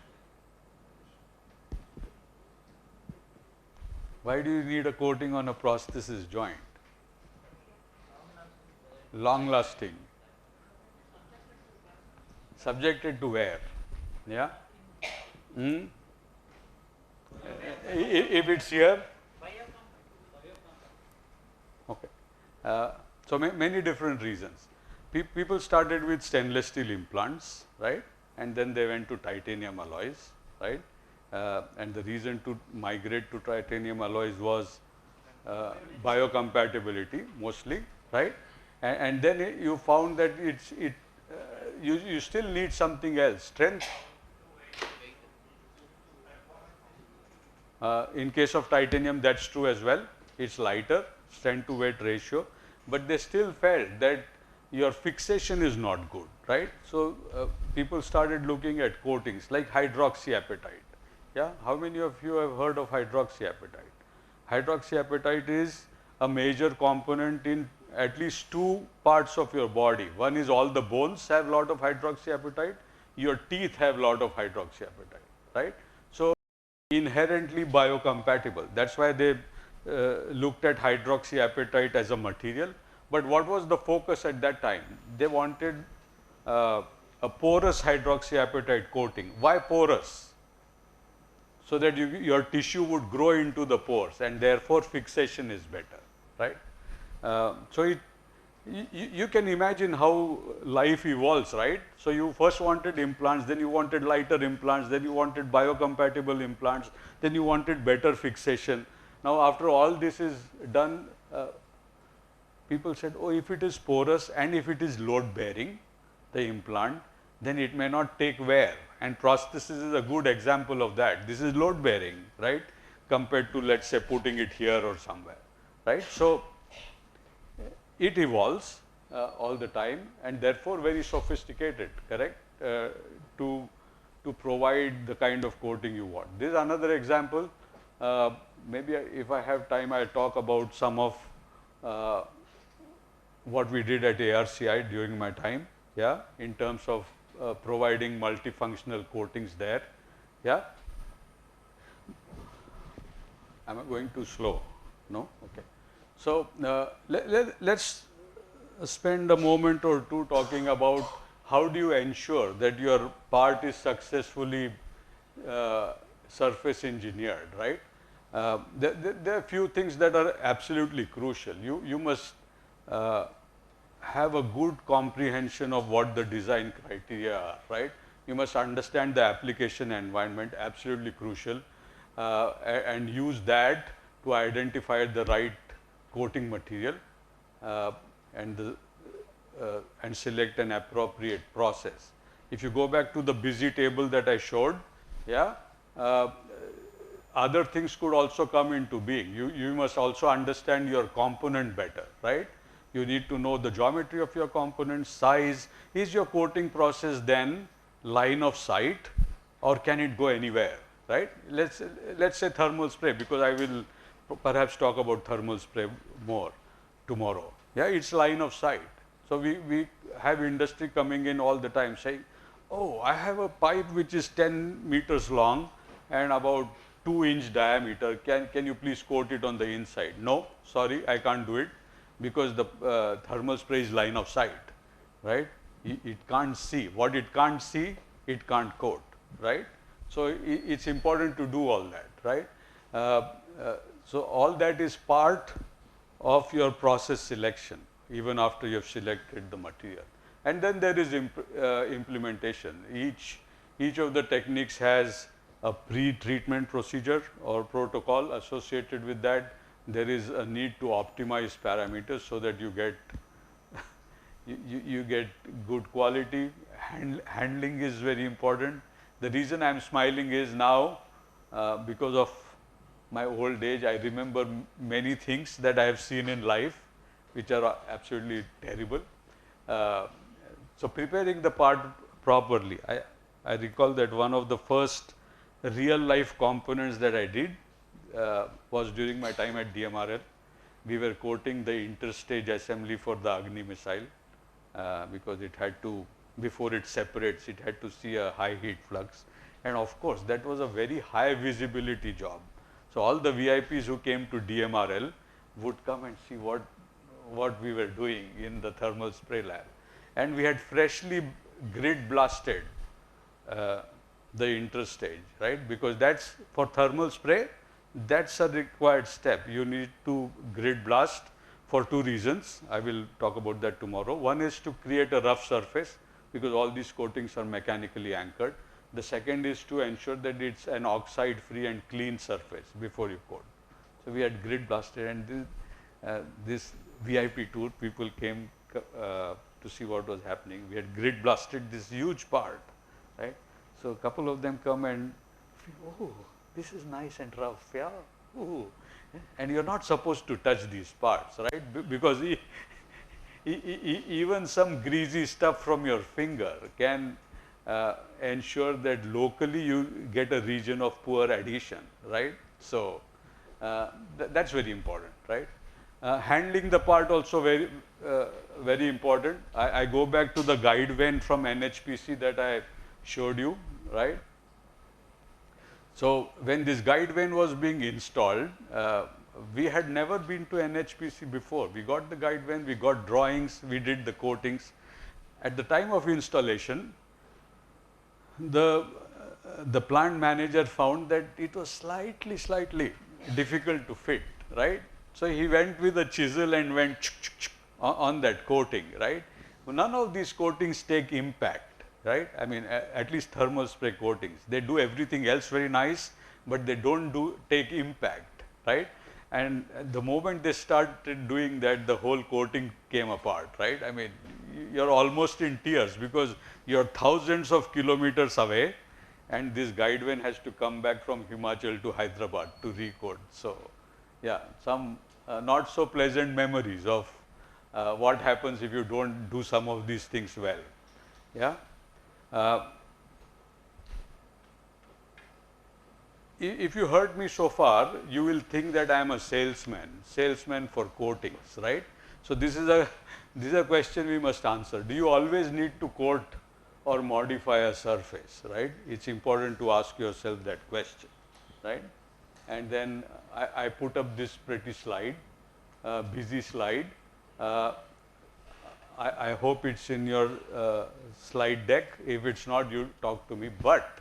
Speaker 1: Why do you need a coating on a prosthesis joint? Long lasting. Subjected to wear. Yeah. If it's here. Okay. So many different reasons. People started with stainless steel implants, right? and then they went to titanium alloys, right? And the reason to migrate to titanium alloys was biocompatibility mostly, right? And then you found that you still need something else, strength. In case of titanium, that's true as well. It's lighter, strength to weight ratio, but they still felt that your fixation is not good, right? So people started looking at coatings like hydroxyapatite. Yeah, how many of you have heard of hydroxyapatite? Hydroxyapatite is a major component in at least two parts of your body. One is all the bones have lot of hydroxyapatite, your teeth have lot of hydroxyapatite, right? So inherently biocompatible. That's why they looked at hydroxyapatite as a material. But what was the focus at that time? They wanted a porous hydroxyapatite coating. Why porous? So that your tissue would grow into the pores, and therefore fixation is better, right? So you can imagine how life evolves, right? So you first wanted implants, then you wanted lighter implants, then you wanted biocompatible implants, then you wanted better fixation. Now after all this is done, people said, oh, if it is porous and if it is load bearing, the implant, then it may not take wear. And prosthesis is a good example of that. This is load bearing, right? Compared to, let's say, putting it here or somewhere, right? So it evolves all the time, and therefore very sophisticated, correct? To provide the kind of coating you want. This is another example. Maybe if I have time, I'll talk about some of what we did at ARCI during my time, yeah, in terms of providing multifunctional coatings there, yeah. Am I going too slow? No? Okay. So let's spend a moment or two talking about how do you ensure that your part is successfully surface engineered, right? There are a few things that are absolutely crucial. You must have a good comprehension of what the design criteria are, right? You must understand the application environment, absolutely crucial, and use that to identify the right coating material and select an appropriate process. If you go back to the busy table that I showed, yeah, other things could also come into being. You must also understand your component better, right? You need to know the geometry of your component, size. Is your coating process then line of sight, or can it go anywhere, right? Let's say thermal spray, because I will perhaps talk about thermal spray more tomorrow. Yeah, it's line of sight. So we have industry coming in all the time saying, oh, I have a pipe which is 10 meters long and about 2-inch diameter. Can you please coat it on the inside? No, sorry, I can't do it, because the thermal spray is line of sight, right? It can't see. What it can't see, it can't coat, right? So it's important to do all that, right? So all that is part of your process selection, even after you have selected the material. And then there is implementation. Each of the techniques has a pre-treatment procedure or protocol associated with that. There is a need to optimize parameters so that you get you get good quality. Handling is very important. The reason I am smiling is now because of my old age, I remember many things that I have seen in life which are absolutely terrible. So preparing the part properly, I recall that one of the first real life components that I did was during my time at DMRL. We were coating the interstage assembly for the Agni missile because it had to, before it separates, it had to see a high heat flux. And of course, that was a very high visibility job. So all the VIPs who came to DMRL would come and see what we were doing in the thermal spray lab. And we had freshly grid blasted the interstage, right? Because that's for thermal spray, that's a required step. You need to grid blast for two reasons. I will talk about that tomorrow. One is to create a rough surface, because all these coatings are mechanically anchored. The second is to ensure that it's an oxide free and clean surface before you coat. So we had grid blasted, and this VIP tour, people came to see what was happening. We had grid blasted this huge part, right? So a couple of them come and, oh, this is nice and rough, yeah. Ooh. And you're not supposed to touch these parts, right? Because even some greasy stuff from your finger can ensure that locally you get a region of poor adhesion, right? So that's very important, right? Handling the part also very important. I go back to the guide vane from NHPC that I showed you, right? So when this guide vane was being installed, we had never been to NHPC before. We got the guide vane, we got drawings, we did the coatings. At the time of installation, the plant manager found that it was slightly difficult to fit, right? So he went with a chisel and went on that coating, right? None of these coatings take impact, right? I mean, at least thermal spray coatings. They do everything else very nice, but they don't take impact, right? And the moment they started doing that, the whole coating came apart, right? I mean, you're almost in tears because you're thousands of kilometers away, and this guide vane has to come back from Himachal to Hyderabad to recoat. So, yeah, some not so pleasant memories of what happens if you don't do some of these things well. Yeah. If you heard me so far, you will think that I am a salesman for coatings, right? So this is a question we must answer. Do you always need to coat or modify a surface, right? It's important to ask yourself that question, right? And then I put up this pretty slide, busy slide. I hope it's in your slide deck. If it's not, you talk to me. But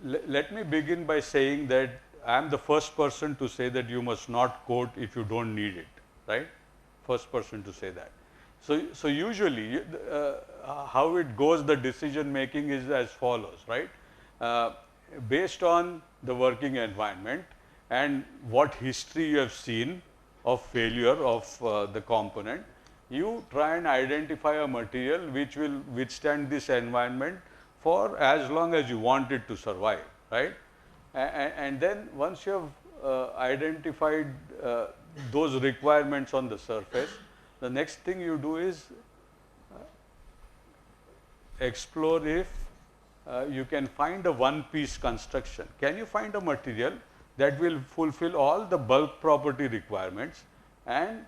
Speaker 1: let me begin by saying that I am the first person to say that you must not coat if you don't need it, right? First person to say that. So usually how it goes, the decision making is as follows, right? Based on the working environment and what history you have seen of failure of the component, you try and identify a material which will withstand this environment for as long as you want it to survive, right? And then once you have identified those requirements on the surface, the next thing you do is explore if you can find a one-piece construction. Can you find a material that will fulfill all the bulk property requirements and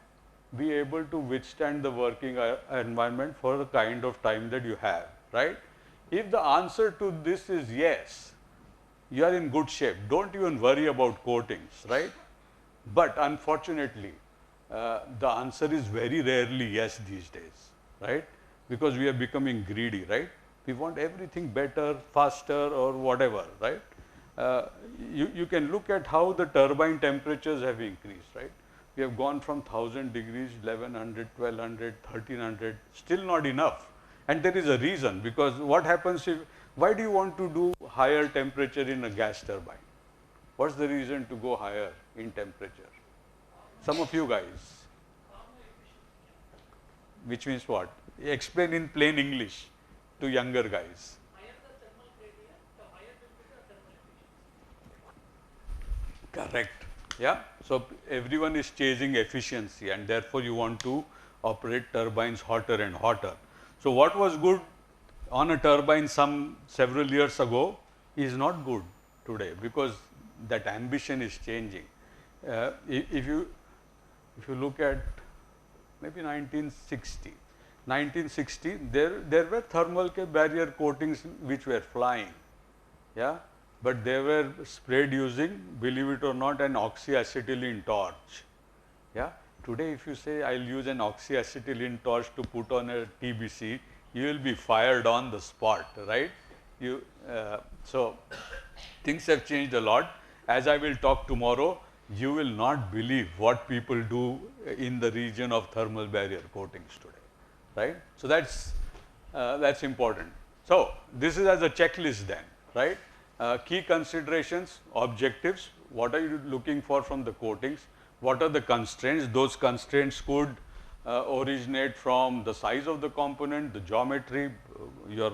Speaker 1: be able to withstand the working environment for the kind of time that you have, right? If the answer to this is yes, you are in good shape. Don't even worry about coatings, right? But unfortunately, the answer is very rarely yes these days, right? Because we are becoming greedy, right? We want everything better, faster, or whatever, right? You can look at how the turbine temperatures have increased, right? We have gone from 1000 degrees, 1100, 1200, 1300, still not enough. And there is a reason, because what happens if, why do you want to do higher temperature in a gas turbine? What's the reason to go higher in temperature? Some of you guys. Which means what? Explain in plain English to younger guys.
Speaker 3: Higher the thermal gradient, the higher temperature, thermal efficiency.
Speaker 1: Correct. Yeah. So everyone is chasing efficiency, and therefore you want to operate turbines hotter and hotter. So what was good on a turbine several years ago is not good today, because that ambition is changing. If you look at maybe 1960, there were thermal barrier coatings which were flying, yeah, but they were sprayed using, believe it or not, an oxyacetylene torch, yeah. Today, if you say I'll use an oxyacetylene torch to put on a TBC, you will be fired on the spot, right? So things have changed a lot. As I will talk tomorrow, you will not believe what people do in the region of thermal barrier coatings today, right? So that's That's important. So, this is as a checklist then, right? Key considerations, objectives, what are you looking for from the coatings, what are the constraints, those constraints could originate from the size of the component, the geometry, your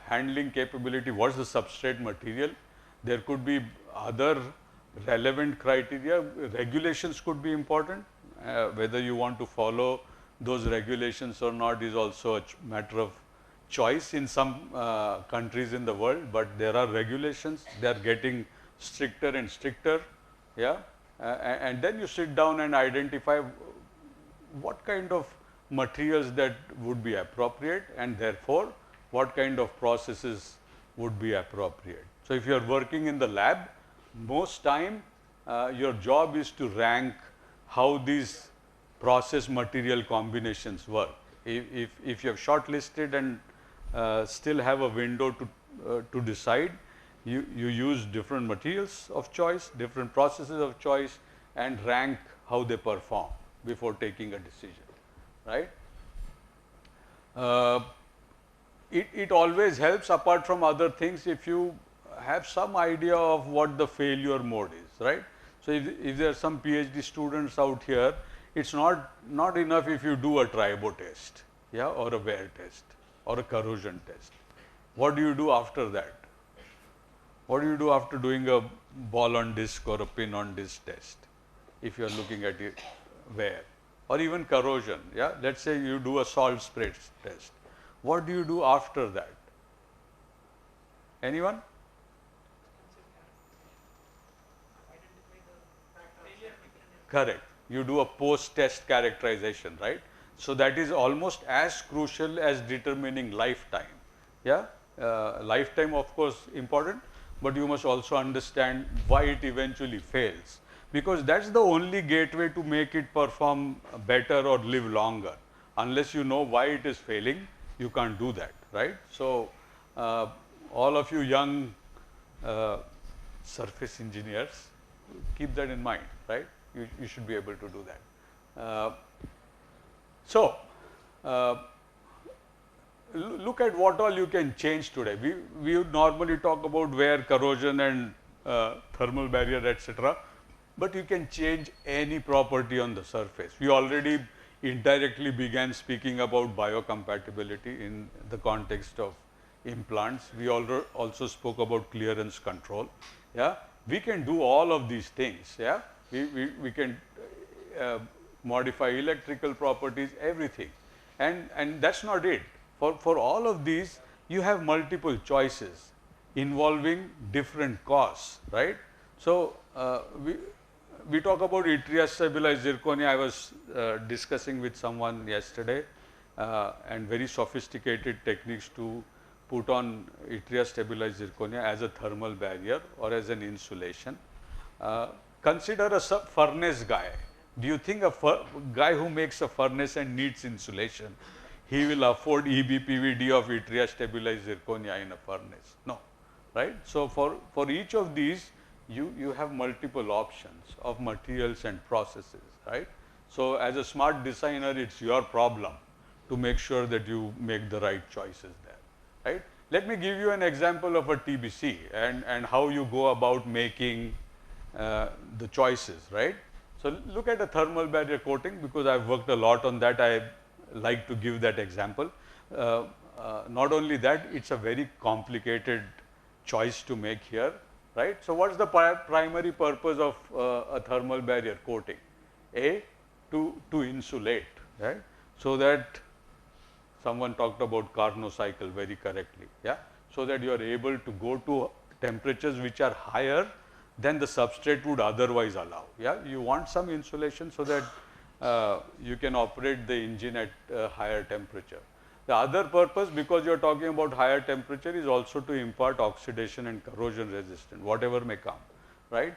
Speaker 1: handling capability, what's the substrate material. There could be other relevant criteria, regulations could be important, whether you want to follow those regulations or not is also a matter of choice in some countries in the world, but there are regulations, they are getting stricter and stricter, yeah. And then you sit down and identify what kind of materials that would be appropriate, and therefore, what kind of processes would be appropriate. So, if you are working in the lab, most time your job is to rank how these process material combinations work. If you have shortlisted and still have a window to decide, you use different materials of choice, different processes of choice, and rank how they perform before taking a decision, right? It always helps, apart from other things, if you have some idea of what the failure mode is, right? So, if there are some PhD students out here, it's not enough if you do a tribo test, yeah, or a wear test or a corrosion test. What do you do after that? What do you do after doing a ball on disc or a pin on disc test, if you are looking at it wear or even corrosion, yeah? Let's say you do a salt spray test. What do you do after that? Anyone? Correct. You do a post-test characterization, right? So, that is almost as crucial as determining lifetime. Yeah, lifetime of course important, but you must also understand why it eventually fails, because that's the only gateway to make it perform better or live longer. Unless you know why it is failing, you can't do that, right? So, all of you young surface engineers, keep that in mind, right? You should be able to do that. Look at what all you can change today. We would normally talk about wear, corrosion and thermal barrier, etc. But you can change any property on the surface. We already indirectly began speaking about biocompatibility in the context of implants. We also spoke about clearance control. Yeah, we can do all of these things. Yeah, we can modify electrical properties, everything, and that's not it. For all of these, you have multiple choices involving different costs, right? So, we talk about yttria stabilized zirconia. I was discussing with someone yesterday, and very sophisticated techniques to put on yttria stabilized zirconia as a thermal barrier or as an insulation. Consider a furnace guy. Do you think a guy who makes a furnace and needs insulation, he will afford EBPVD of yttria stabilized zirconia in a furnace? No, right? So, for each of these, you have multiple options of materials and processes, right? So, as a smart designer, it's your problem to make sure that you make the right choices there, right? Let me give you an example of a TBC and how you go about making the choices, right? So, look at a thermal barrier coating, because I've worked a lot on that. I like to give that example. Not only that, it's a very complicated choice to make here, right? So, what is the primary purpose of a thermal barrier coating? To insulate, right? So that someone talked about Carnot cycle very correctly, yeah? So that you are able to go to temperatures which are higher than the substrate would otherwise allow, yeah? You want some insulation so that you can operate the engine at higher temperature. The other purpose, because you are talking about higher temperature, is also to impart oxidation and corrosion resistance, whatever may come, right?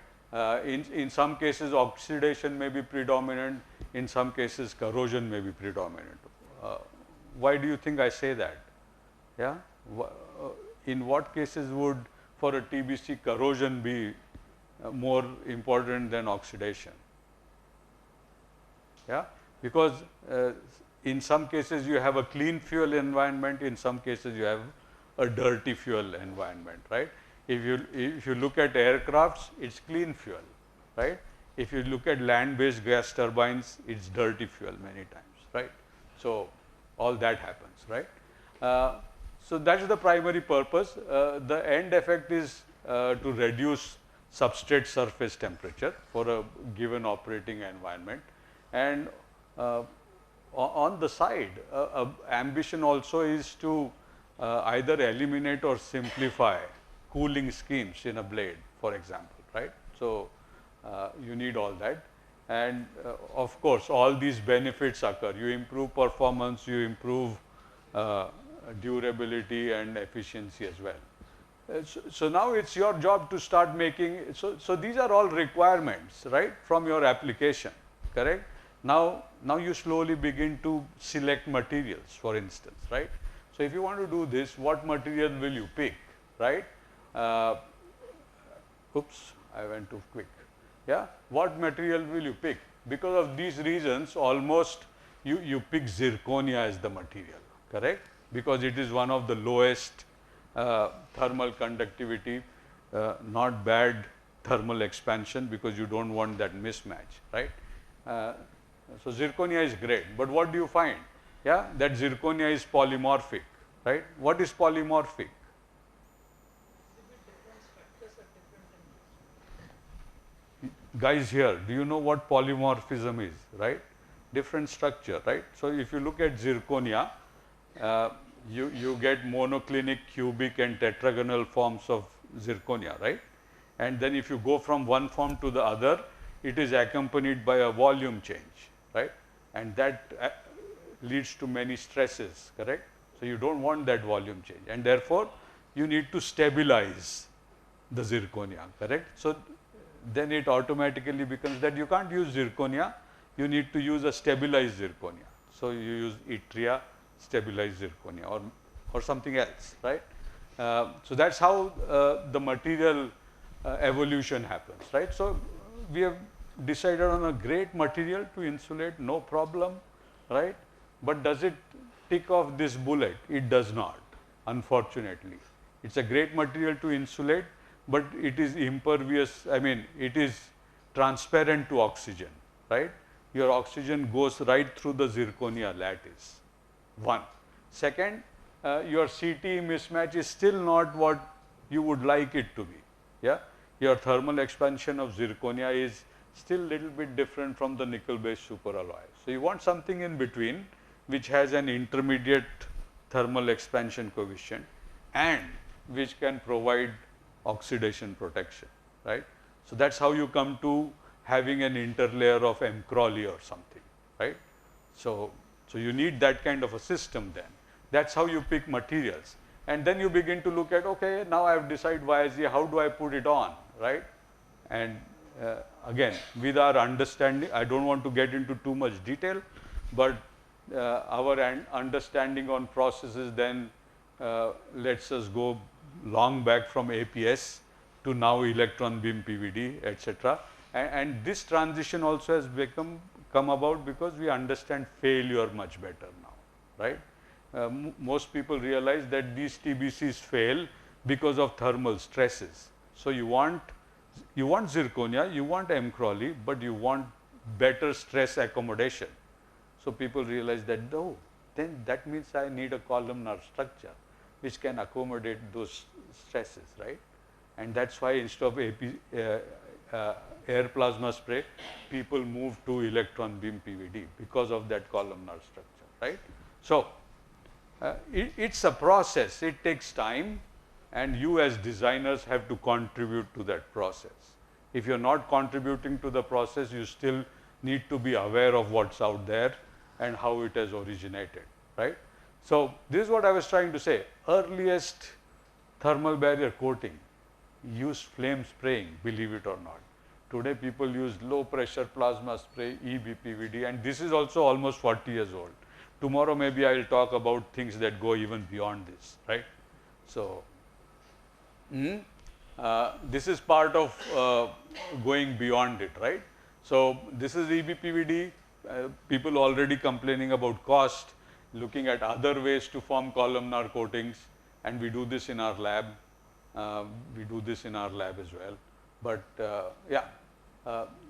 Speaker 1: In some cases, oxidation may be predominant, in some cases, corrosion may be predominant. Why do you think I say that? Yeah? In what cases would, for a TBC, corrosion be more important than oxidation? Yeah, because in some cases you have a clean fuel environment, in some cases you have a dirty fuel environment, right? If you look at aircrafts, it's clean fuel, right? If you look at land-based gas turbines, it's dirty fuel many times, right? So all that happens, right? So that's the primary purpose. The end effect is to reduce substrate surface temperature for a given operating environment. And on the side, ambition also is to either eliminate or simplify cooling schemes in a blade, for example, right? So you need all that. And of course, all these benefits occur. You improve performance, you improve durability and efficiency as well. So now it's your job to start making, so these are all requirements, right, from your application, correct? Now you slowly begin to select materials, for instance, right? So if you want to do this, what material will you pick, right? Oops, I went too quick. Yeah, what material will you pick? Because of these reasons, almost you pick zirconia as the material, correct? Because it is one of the lowest thermal conductivity, not bad thermal expansion, because you don't want that mismatch, right? So zirconia is great, but what do you find? Yeah, that zirconia is polymorphic, right? What is polymorphic?
Speaker 3: Exhibit different structures at different temperatures.
Speaker 1: Guys here, do you know what polymorphism is, right? Different structure, right? So if you look at zirconia, you get monoclinic, cubic and tetragonal forms of zirconia, right? And then if you go from one form to the other, it is accompanied by a volume change, right? And that leads to many stresses, correct? So you don't want that volume change, and therefore you need to stabilize the zirconia, correct? So then it automatically becomes that you can't use zirconia, you need to use a stabilized zirconia. So you use yttria, stabilized zirconia, or something else, right? So that's how the material evolution happens, right? So we have decided on a great material to insulate, no problem, right? But does it tick off this bullet? It does not, unfortunately. It's a great material to insulate, but it is impervious, I mean, it is transparent to oxygen, right? Your oxygen goes right through the zirconia lattice, one. Second, your CT mismatch is still not what you would like it to be, yeah? Your thermal expansion of zirconia is still a little bit different from the nickel-based superalloy. So you want something in between, which has an intermediate thermal expansion coefficient and which can provide oxidation protection, right? So that's how you come to having an interlayer of M. Crawley or something, right? So you need that kind of a system then. That's how you pick materials. And then you begin to look at, okay, now I have decided YSG, how do I put it on, right? And again, with our understanding, I don't want to get into too much detail, but our understanding on processes then lets us go long back from APS to now electron beam PVD, etc. And this transition also has come about because we understand failure much better now, right? Most people realize that these TBCs fail because of thermal stresses. So you want zirconia, you want M. Crawley, but you want better stress accommodation. So people realize that, oh, then that means I need a columnar structure which can accommodate those stresses, right? And that's why instead of air plasma spray, people move to electron beam PVD because of that columnar structure, right? So it's a process, it takes time, and you as designers have to contribute to that process. If you're not contributing to the process, you still need to be aware of what's out there and how it has originated, right? So this is what I was trying to say. Earliest thermal barrier coating used flame spraying, believe it or not. Today people use low pressure plasma spray, EBPVD, and this is also almost 40 years old. Tomorrow maybe I will talk about things that go even beyond this, right? So this is part of going beyond it, right? So this is EBPVD. people already complaining about cost, looking at other ways to form columnar coatings, and we do this in our lab. We do this in our lab as well. But yeah,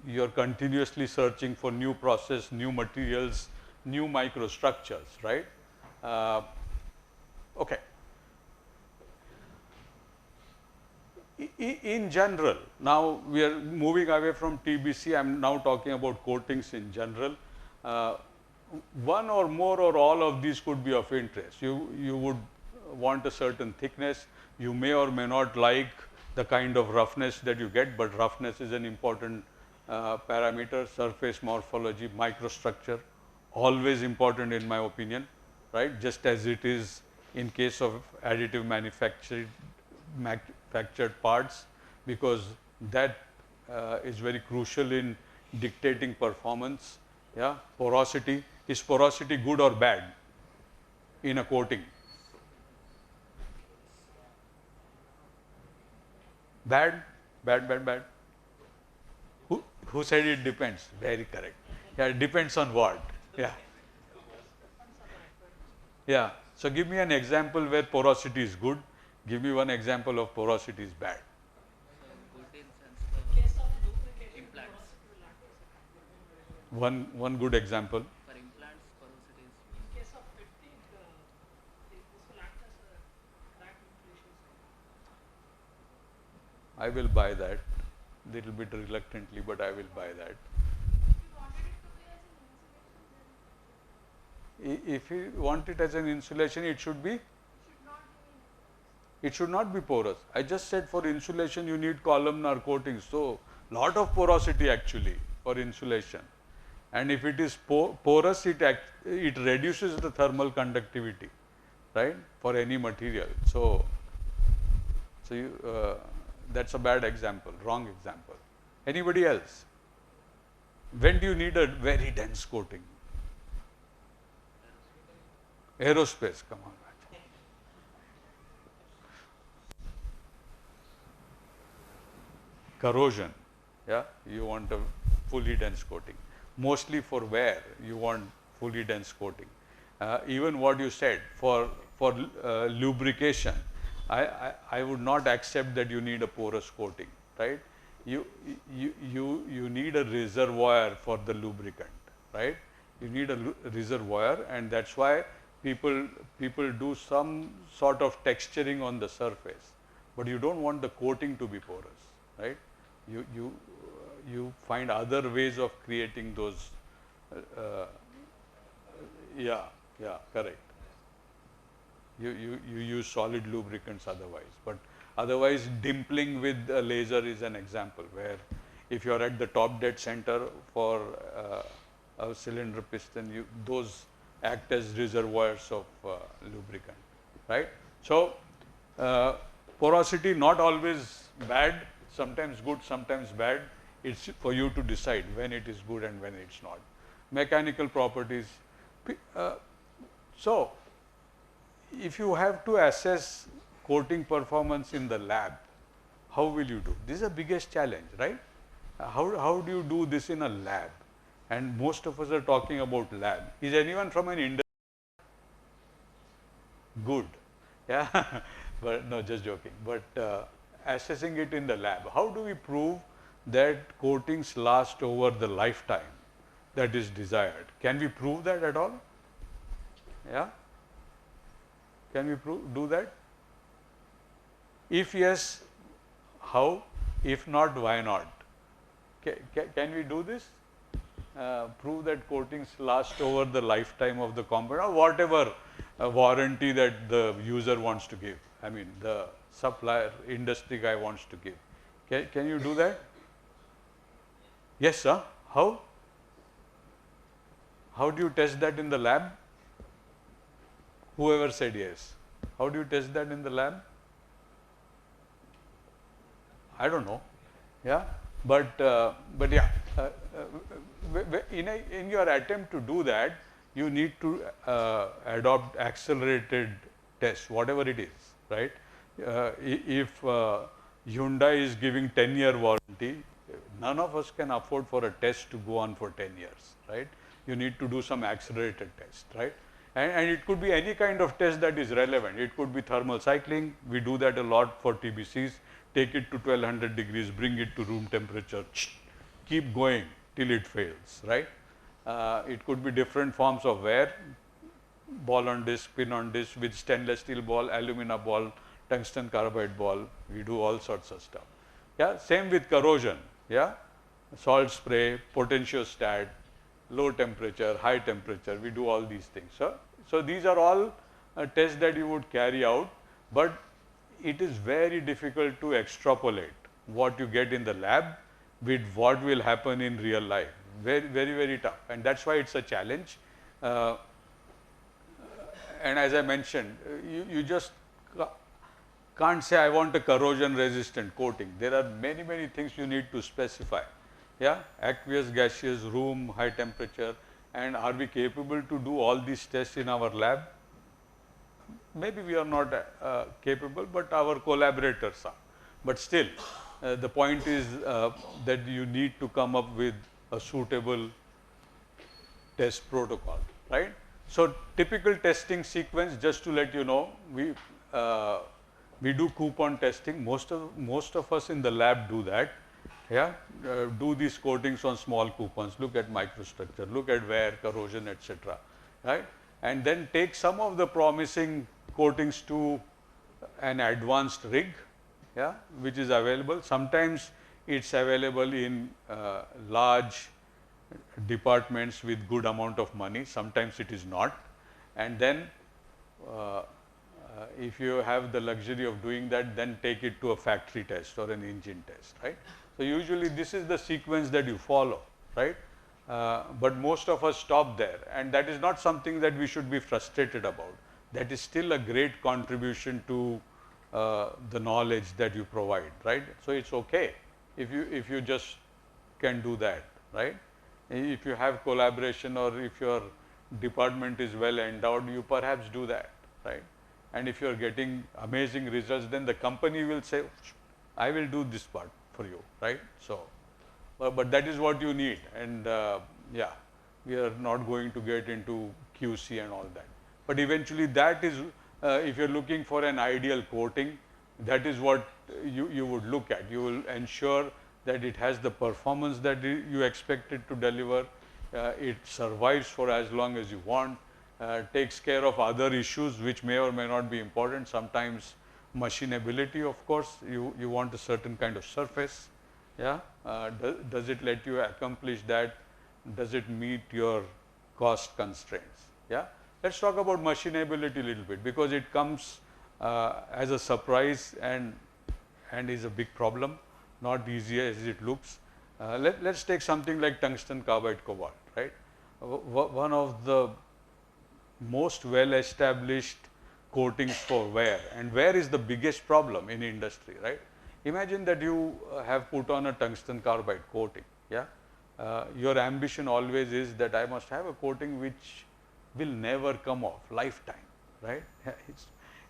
Speaker 1: you're continuously searching for new process, new materials, new microstructures, right? Okay. In general, now we are moving away from TBC. I'm now talking about coatings in general. One or more or all of these could be of interest. You would want a certain thickness. You may or may not like the kind of roughness that you get, but roughness is an important parameter. Surface morphology, microstructure, always important in my opinion, right? Just as it is in case of additive manufactured parts, because that is very crucial in dictating performance. Yeah, porosity. Is porosity good or bad in a coating? Bad, bad, bad, bad. Who said it depends? Very correct. Yeah, it depends on what? Yeah. Yeah. So give me an example where porosity is good. Give me one example of porosity is bad.
Speaker 4: Good in sense
Speaker 3: In case of lubrication,
Speaker 4: implants.
Speaker 3: porosity will act as a
Speaker 1: One good example.
Speaker 4: For implants, porosity is
Speaker 3: in case of fatigue, this will act as a crack inflation site.
Speaker 1: I will buy that. Little bit reluctantly, but I will buy that. If you want it as an insulation, it should be. It should not be porous. I just said for insulation you need columnar coatings. So lot of porosity actually for insulation. And if it is porous, it reduces the thermal conductivity, right? For any material. So that's a bad example, wrong example. Anybody else? When do you need a very dense coating? Aerospace, come on. Corrosion, yeah, you want a fully dense coating. Mostly for wear, you want fully dense coating. Even what you said for lubrication, I would not accept that you need a porous coating, right? You need a reservoir for the lubricant, right? You need a reservoir, and that's why people do some sort of texturing on the surface, but you don't want the coating to be porous, right? You find other ways of creating those. Yeah, correct. You use solid lubricants otherwise, but otherwise dimpling with a laser is an example where if you are at the top dead center for a cylinder piston, those act as reservoirs of lubricant, right? So porosity not always bad, sometimes good, sometimes bad. It's for you to decide when it is good and when it's not. Mechanical properties. So if you have to assess coating performance in the lab, how will you do? This is the biggest challenge, right? How do you do this in a lab? And most of us are talking about lab. Is anyone from an industry? Good, yeah, but no, just joking. But assessing it in the lab, how do we prove that coatings last over the lifetime that is desired? Can we prove that at all? Yeah? Can we do that? If yes, how? If not, why not? Can we do this? Prove that coatings last over the lifetime of the component, or whatever warranty that the user wants to give. I mean, the supplier, industry guy wants to give. Can you do that? Yes, sir. How? How do you test that in the lab? Whoever said yes. How do you test that in the lab? I don't know. Yeah, but yeah, in your attempt to do that, you need to adopt accelerated tests, whatever it is, right? If Hyundai is giving 10-year warranty, none of us can afford for a test to go on for 10 years, right? you need to do some accelerated test, right? And it could be any kind of test that is relevant. It could be thermal cycling. We do that a lot for TBCs. Take it to 1200 degrees, bring it to room temperature, keep going till it fails, right? It could be different forms of wear, ball on disc, pin on disc with stainless steel ball, alumina ball, tungsten carbide ball. We do all sorts of stuff. Yeah, same with corrosion. Yeah, salt spray, potentiostat, low temperature, high temperature. We do all these things. So these are all tests that you would carry out, but it is very difficult to extrapolate what you get in the lab with what will happen in real life. Very tough, and that's why it's a challenge. And as I mentioned, you just can't say I want a corrosion resistant coating. There are many things you need to specify. Yeah, aqueous, gaseous, room, high temperature, and are we capable to do all these tests in our lab? Maybe we are not capable, but our collaborators are. But still, the point is that you need to come up with a suitable test protocol, right? So typical testing sequence, just to let you know, we do coupon testing. Most of us in the lab do that. Yeah, do these coatings on small coupons. Look at microstructure, look at wear, corrosion, etc. Right, and then take some of the promising coatings to an advanced rig, yeah, which is available. Sometimes it's available in large departments with good amount of money. Sometimes it is not, and then if you have the luxury of doing that, then take it to a factory test or an engine test, right? So usually this is the sequence that you follow, right? But most of us stop there, and that is not something that we should be frustrated about. That is still a great contribution to the knowledge that you provide, right? So it's okay if you just can do that, right? If you have collaboration or if your department is well endowed, you perhaps do that, right? And if you are getting amazing results, then the company will say, I will do this part for you, right? So, but that is what you need, and yeah, we are not going to get into QC and all that. But eventually that is, if you are looking for an ideal coating, that is what you would look at. You will ensure that it has the performance that you expect it to deliver, it survives for as long as you want, takes care of other issues which may or may not be important. Sometimes machinability, of course, you want a certain kind of surface. Yeah, does it let you accomplish that? Does it meet your cost constraints? Yeah, let's talk about machinability a little bit, because it comes as a surprise and is a big problem, not easy as it looks. Let's take something like tungsten carbide cobalt, right? One of the most well established coatings for wear, and wear is the biggest problem in industry, right? Imagine that you have put on a tungsten carbide coating, yeah? Your ambition always is that I must have a coating which will never come off, lifetime, right?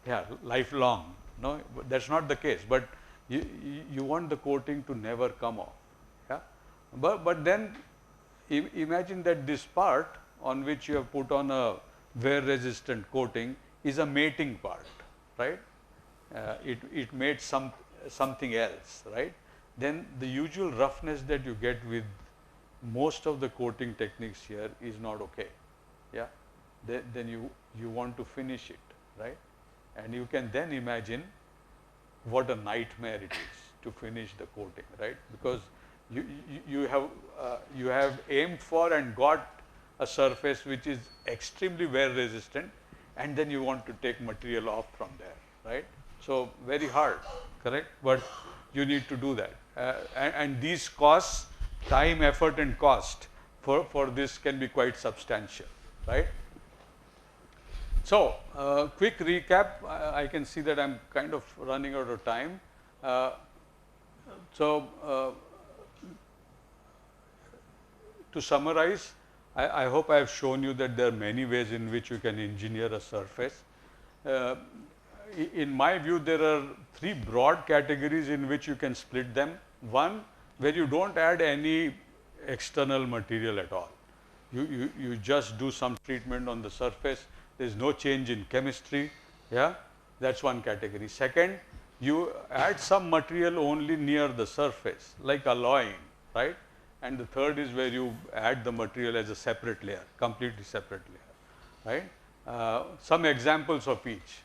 Speaker 1: Yeah, lifelong. No, that's not the case, but you want the coating to never come off, yeah? But then imagine that this part on which you have put on a wear resistant coating is a mating part, right? It made something else, right? Then the usual roughness that you get with most of the coating techniques here is not okay, yeah? Then you want to finish it, right? And you can then imagine what a nightmare it is to finish the coating, right? Because you have aimed for and got a surface which is extremely wear resistant, and then you want to take material off from there, right? So very hard, correct? But you need to do that, and these costs, time, effort, and cost for this can be quite substantial, right? So quick recap. I can see that I'm kind of running out of time. To summarize, I hope I have shown you that there are many ways in which you can engineer a surface. In my view, there are three broad categories in which you can split them. One, where you don't add any external material at all. you just do some treatment on the surface, there is no change in chemistry, yeah, that is one category. Second, you add some material only near the surface like alloying, right, and the third is where you add the material as a separate layer, completely separate layer, right. Some examples of each,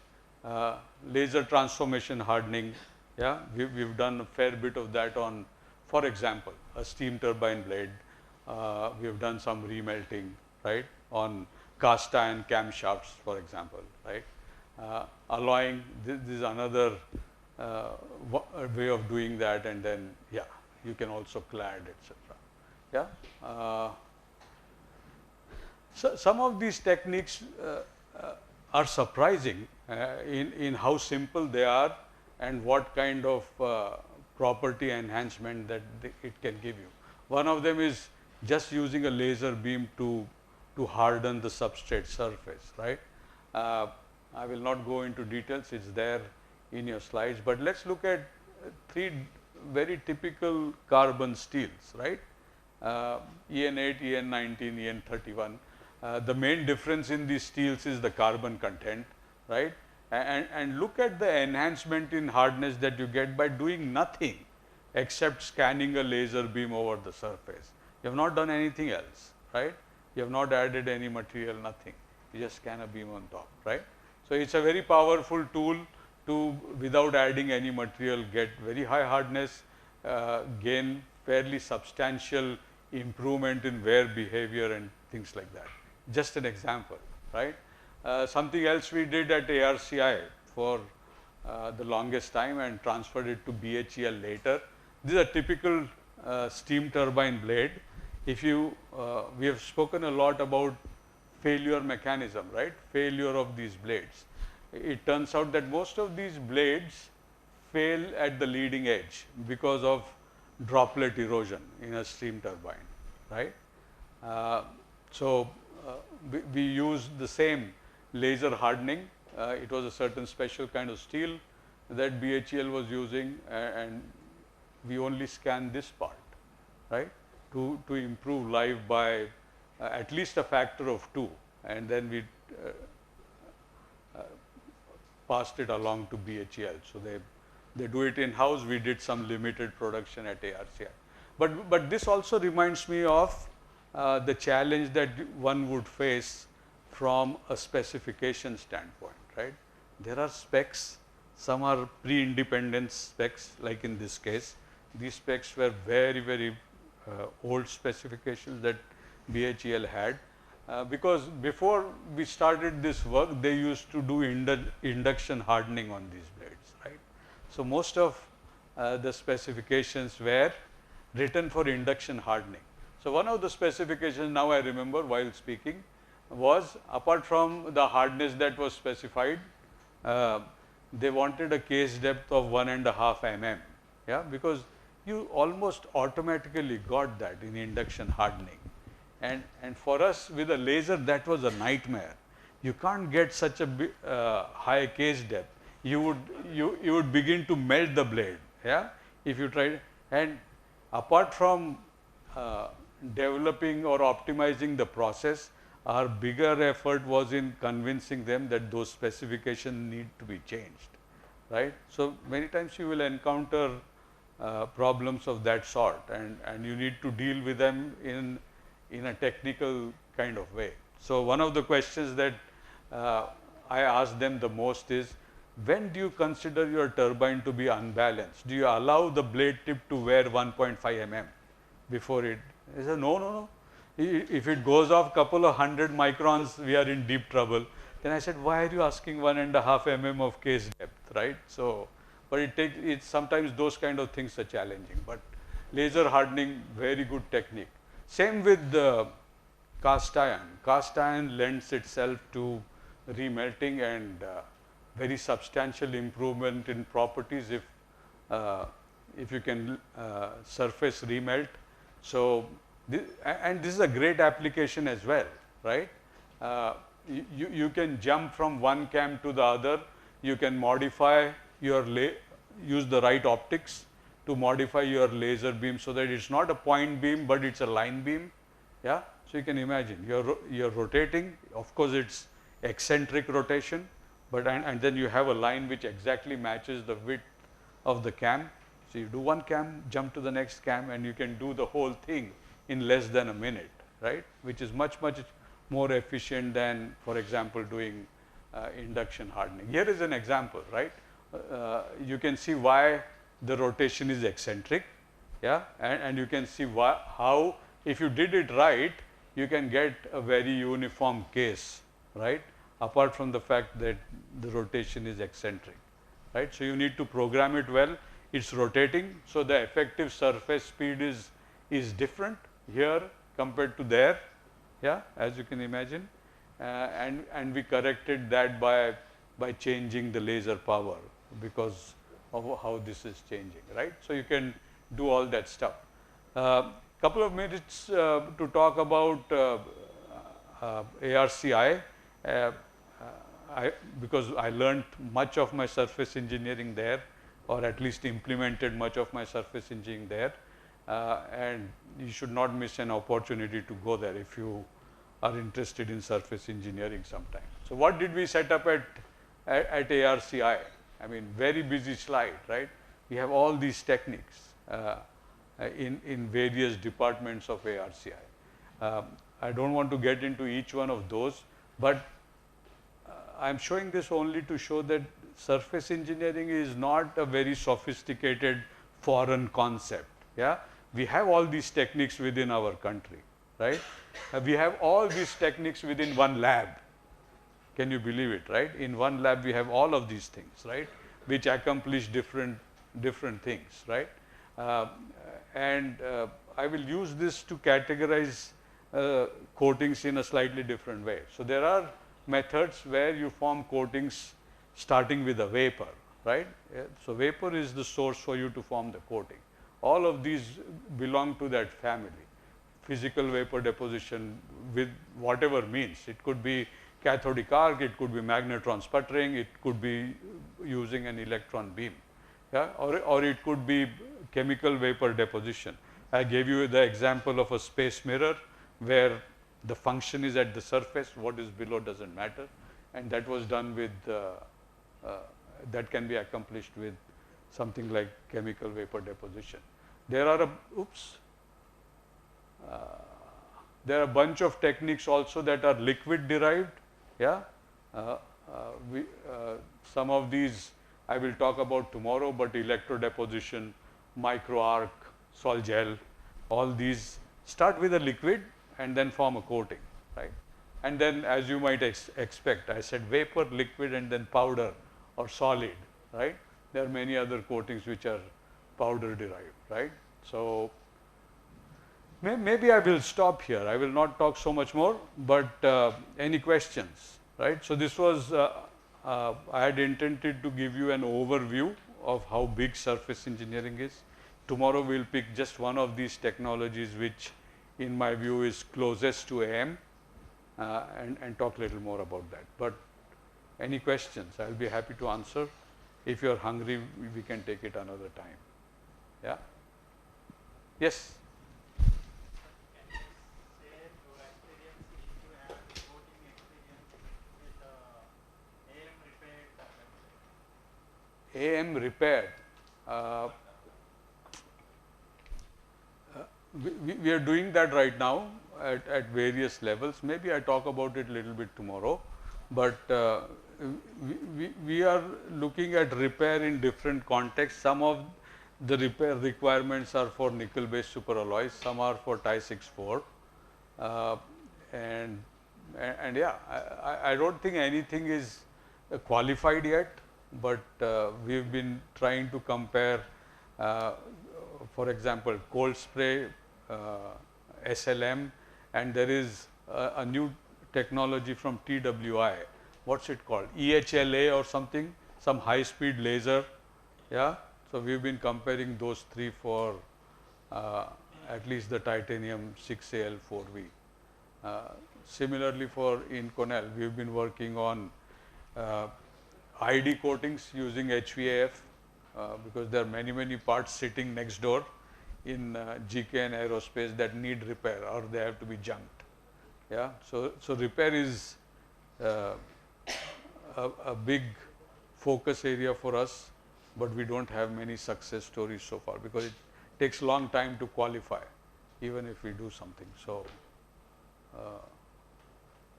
Speaker 1: laser transformation hardening, yeah, we've done a fair bit of that on, for example, a steam turbine blade. We have done some remelting, right, on cast iron camshafts, for example, right. Alloying, this is another way of doing that, and then, yeah, you can also clad, etc. Yeah. So some of these techniques are surprising in how simple they are and what kind of property enhancement that it can give you. One of them is just using a laser beam to harden the substrate surface, right. I will not go into details, it's there in your slides, but let's look at three very typical carbon steels, right. EN8, EN19, EN31. The main difference in these steels is the carbon content, right, and look at the enhancement in hardness that you get by doing nothing except scanning a laser beam over the surface. You have not done anything else, right. You have not added any material, nothing. You just scan a beam on top, right. So, it is a very powerful tool to, without adding any material, get very high hardness, gain fairly substantial improvement in wear behavior and things like that. Just an example, right. Something else we did at ARCI for the longest time and transferred it to BHEL later. This is a typical steam turbine blade. If you, we have spoken a lot about failure mechanism, right, failure of these blades. It turns out that most of these blades fail at the leading edge because of droplet erosion in a steam turbine, right. We used the same laser hardening. It was a certain special kind of steel that BHEL was using, and we only scan this part, right, to improve life by at least a factor of 2, and then we passed it along to BHEL. So, they do it in house, we did some limited production at ARCI. But this also reminds me of the challenge that one would face from a specification standpoint, right. There are specs, some are pre-independent specs, like in this case. These specs were very old specifications that BHEL had, because before we started this work, they used to do induction hardening on these blades, right. So, most of the specifications were written for induction hardening. So, one of the specifications, now I remember while speaking, was apart from the hardness that was specified, they wanted a case depth of 1.5 mm, yeah, because you almost automatically got that in induction hardening. And for us with a laser, that was a nightmare. You can't get such a high case depth. You would begin to melt the blade, yeah, if you tried. And apart from developing or optimizing the process, our bigger effort was in convincing them that those specifications need to be changed, right. So, many times you will encounter problems of that sort, and you need to deal with them in a technical kind of way. So, one of the questions that I ask them the most is, when do you consider your turbine to be unbalanced? Do you allow the blade tip to wear 1.5 mm before it? They say, no. If it goes off couple of 100 microns, we are in deep trouble. Then I said, why are you asking 1.5 mm of case depth, right? So, but it's sometimes those kind of things are challenging, but laser hardening, very good technique. Same with the cast iron. Cast iron lends itself to remelting and very substantial improvement in properties if you can surface remelt. So, and this is a great application as well, right. You can jump from one cam to the other. You can modify your use the right optics to modify your laser beam so that it's not a point beam, but it's a line beam, yeah. So you can imagine you're rotating. Of course, it's eccentric rotation, but and then you have a line which exactly matches the width of the cam. So you do one cam, jump to the next cam, and you can do the whole thing in less than a minute, right? Which is much more efficient than, for example, doing induction hardening. Here is an example, right? You can see why the rotation is eccentric, yeah, and you can see how if you did it right, you can get a very uniform case, right? Apart from the fact that the rotation is eccentric, right? So you need to program it well. It's rotating, so the effective surface speed is different here compared to there, yeah, as you can imagine, and we corrected that by changing the laser power because of how this is changing, right? So you can do all that stuff. Couple of minutes to talk about ARCI. Because I learned much of my surface engineering there, or at least implemented much of my surface engineering there, and you should not miss an opportunity to go there if you are interested in surface engineering sometime. So what did we set up at ARCI? I mean, very busy slide, right? We have all these techniques in various departments of ARCI. I don't want to get into each one of those, but I'm showing this only to show that surface engineering is not a very sophisticated foreign concept. Yeah, we have all these techniques within our country, right? We have all these techniques within one lab. Can you believe it, right? In one lab, we have all of these things, right? Which accomplish different things, right? I will use this to categorize coatings in a slightly different way. So there are methods where you form coatings starting with a vapor, right? So vapor is the source for you to form the coating. All of these belong to that family. Physical vapor deposition with whatever means. It could be cathodic arc, it could be magnetron sputtering, it could be using an electron beam, yeah? Or it could be chemical vapor deposition. I gave you the example of a space mirror where the function is at the surface, what is below doesn't matter, and that was done with, that can be accomplished with something like chemical vapor deposition. There are a bunch of techniques also that are liquid derived, yeah. Some of these I will talk about tomorrow, but electrodeposition, micro arc, sol gel, all these start with a liquid and then form a coating, right? And then, as you might expect, I said vapor, liquid, and then powder or solid, right? There are many other coatings which are powder derived, right? So maybe I will stop here. I will not talk so much more, but any questions, right? So this was, I had intended to give you an overview of how big surface engineering is. Tomorrow we'll pick just one of these technologies which in my view is closest to AM and talk a little more about that. But any questions, I'll be happy to answer. If you're hungry, we can take it another time. Yeah? Yes? AM repair. We are doing that right now at various levels. Maybe I talk about it a little bit tomorrow, but we are looking at repair in different contexts. Some of the repair requirements are for nickel-based superalloys, some are for Ti-6-4, and yeah, I don't think anything is qualified yet, but we've been trying to compare, for example, cold spray, SLM, and there is a new technology from TWI. What's it called? EHLA or something, some high-speed laser. Yeah. So we've been comparing those three for at least the titanium 6Al4V. Similarly, for Inconel, we've been working on ID coatings using HVAF because there are many parts sitting next door in GKN Aerospace that need repair or they have to be junked. Yeah. So repair is uh, a big focus area for us, but we don't have many success stories so far because it takes long time to qualify, even if we do something. So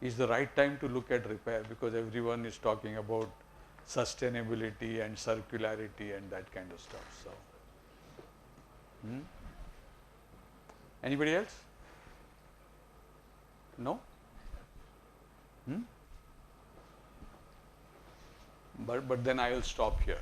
Speaker 1: is the right time to look at repair because everyone is talking about sustainability and circularity and that kind of stuff. So, anybody else? No? But then I will stop here.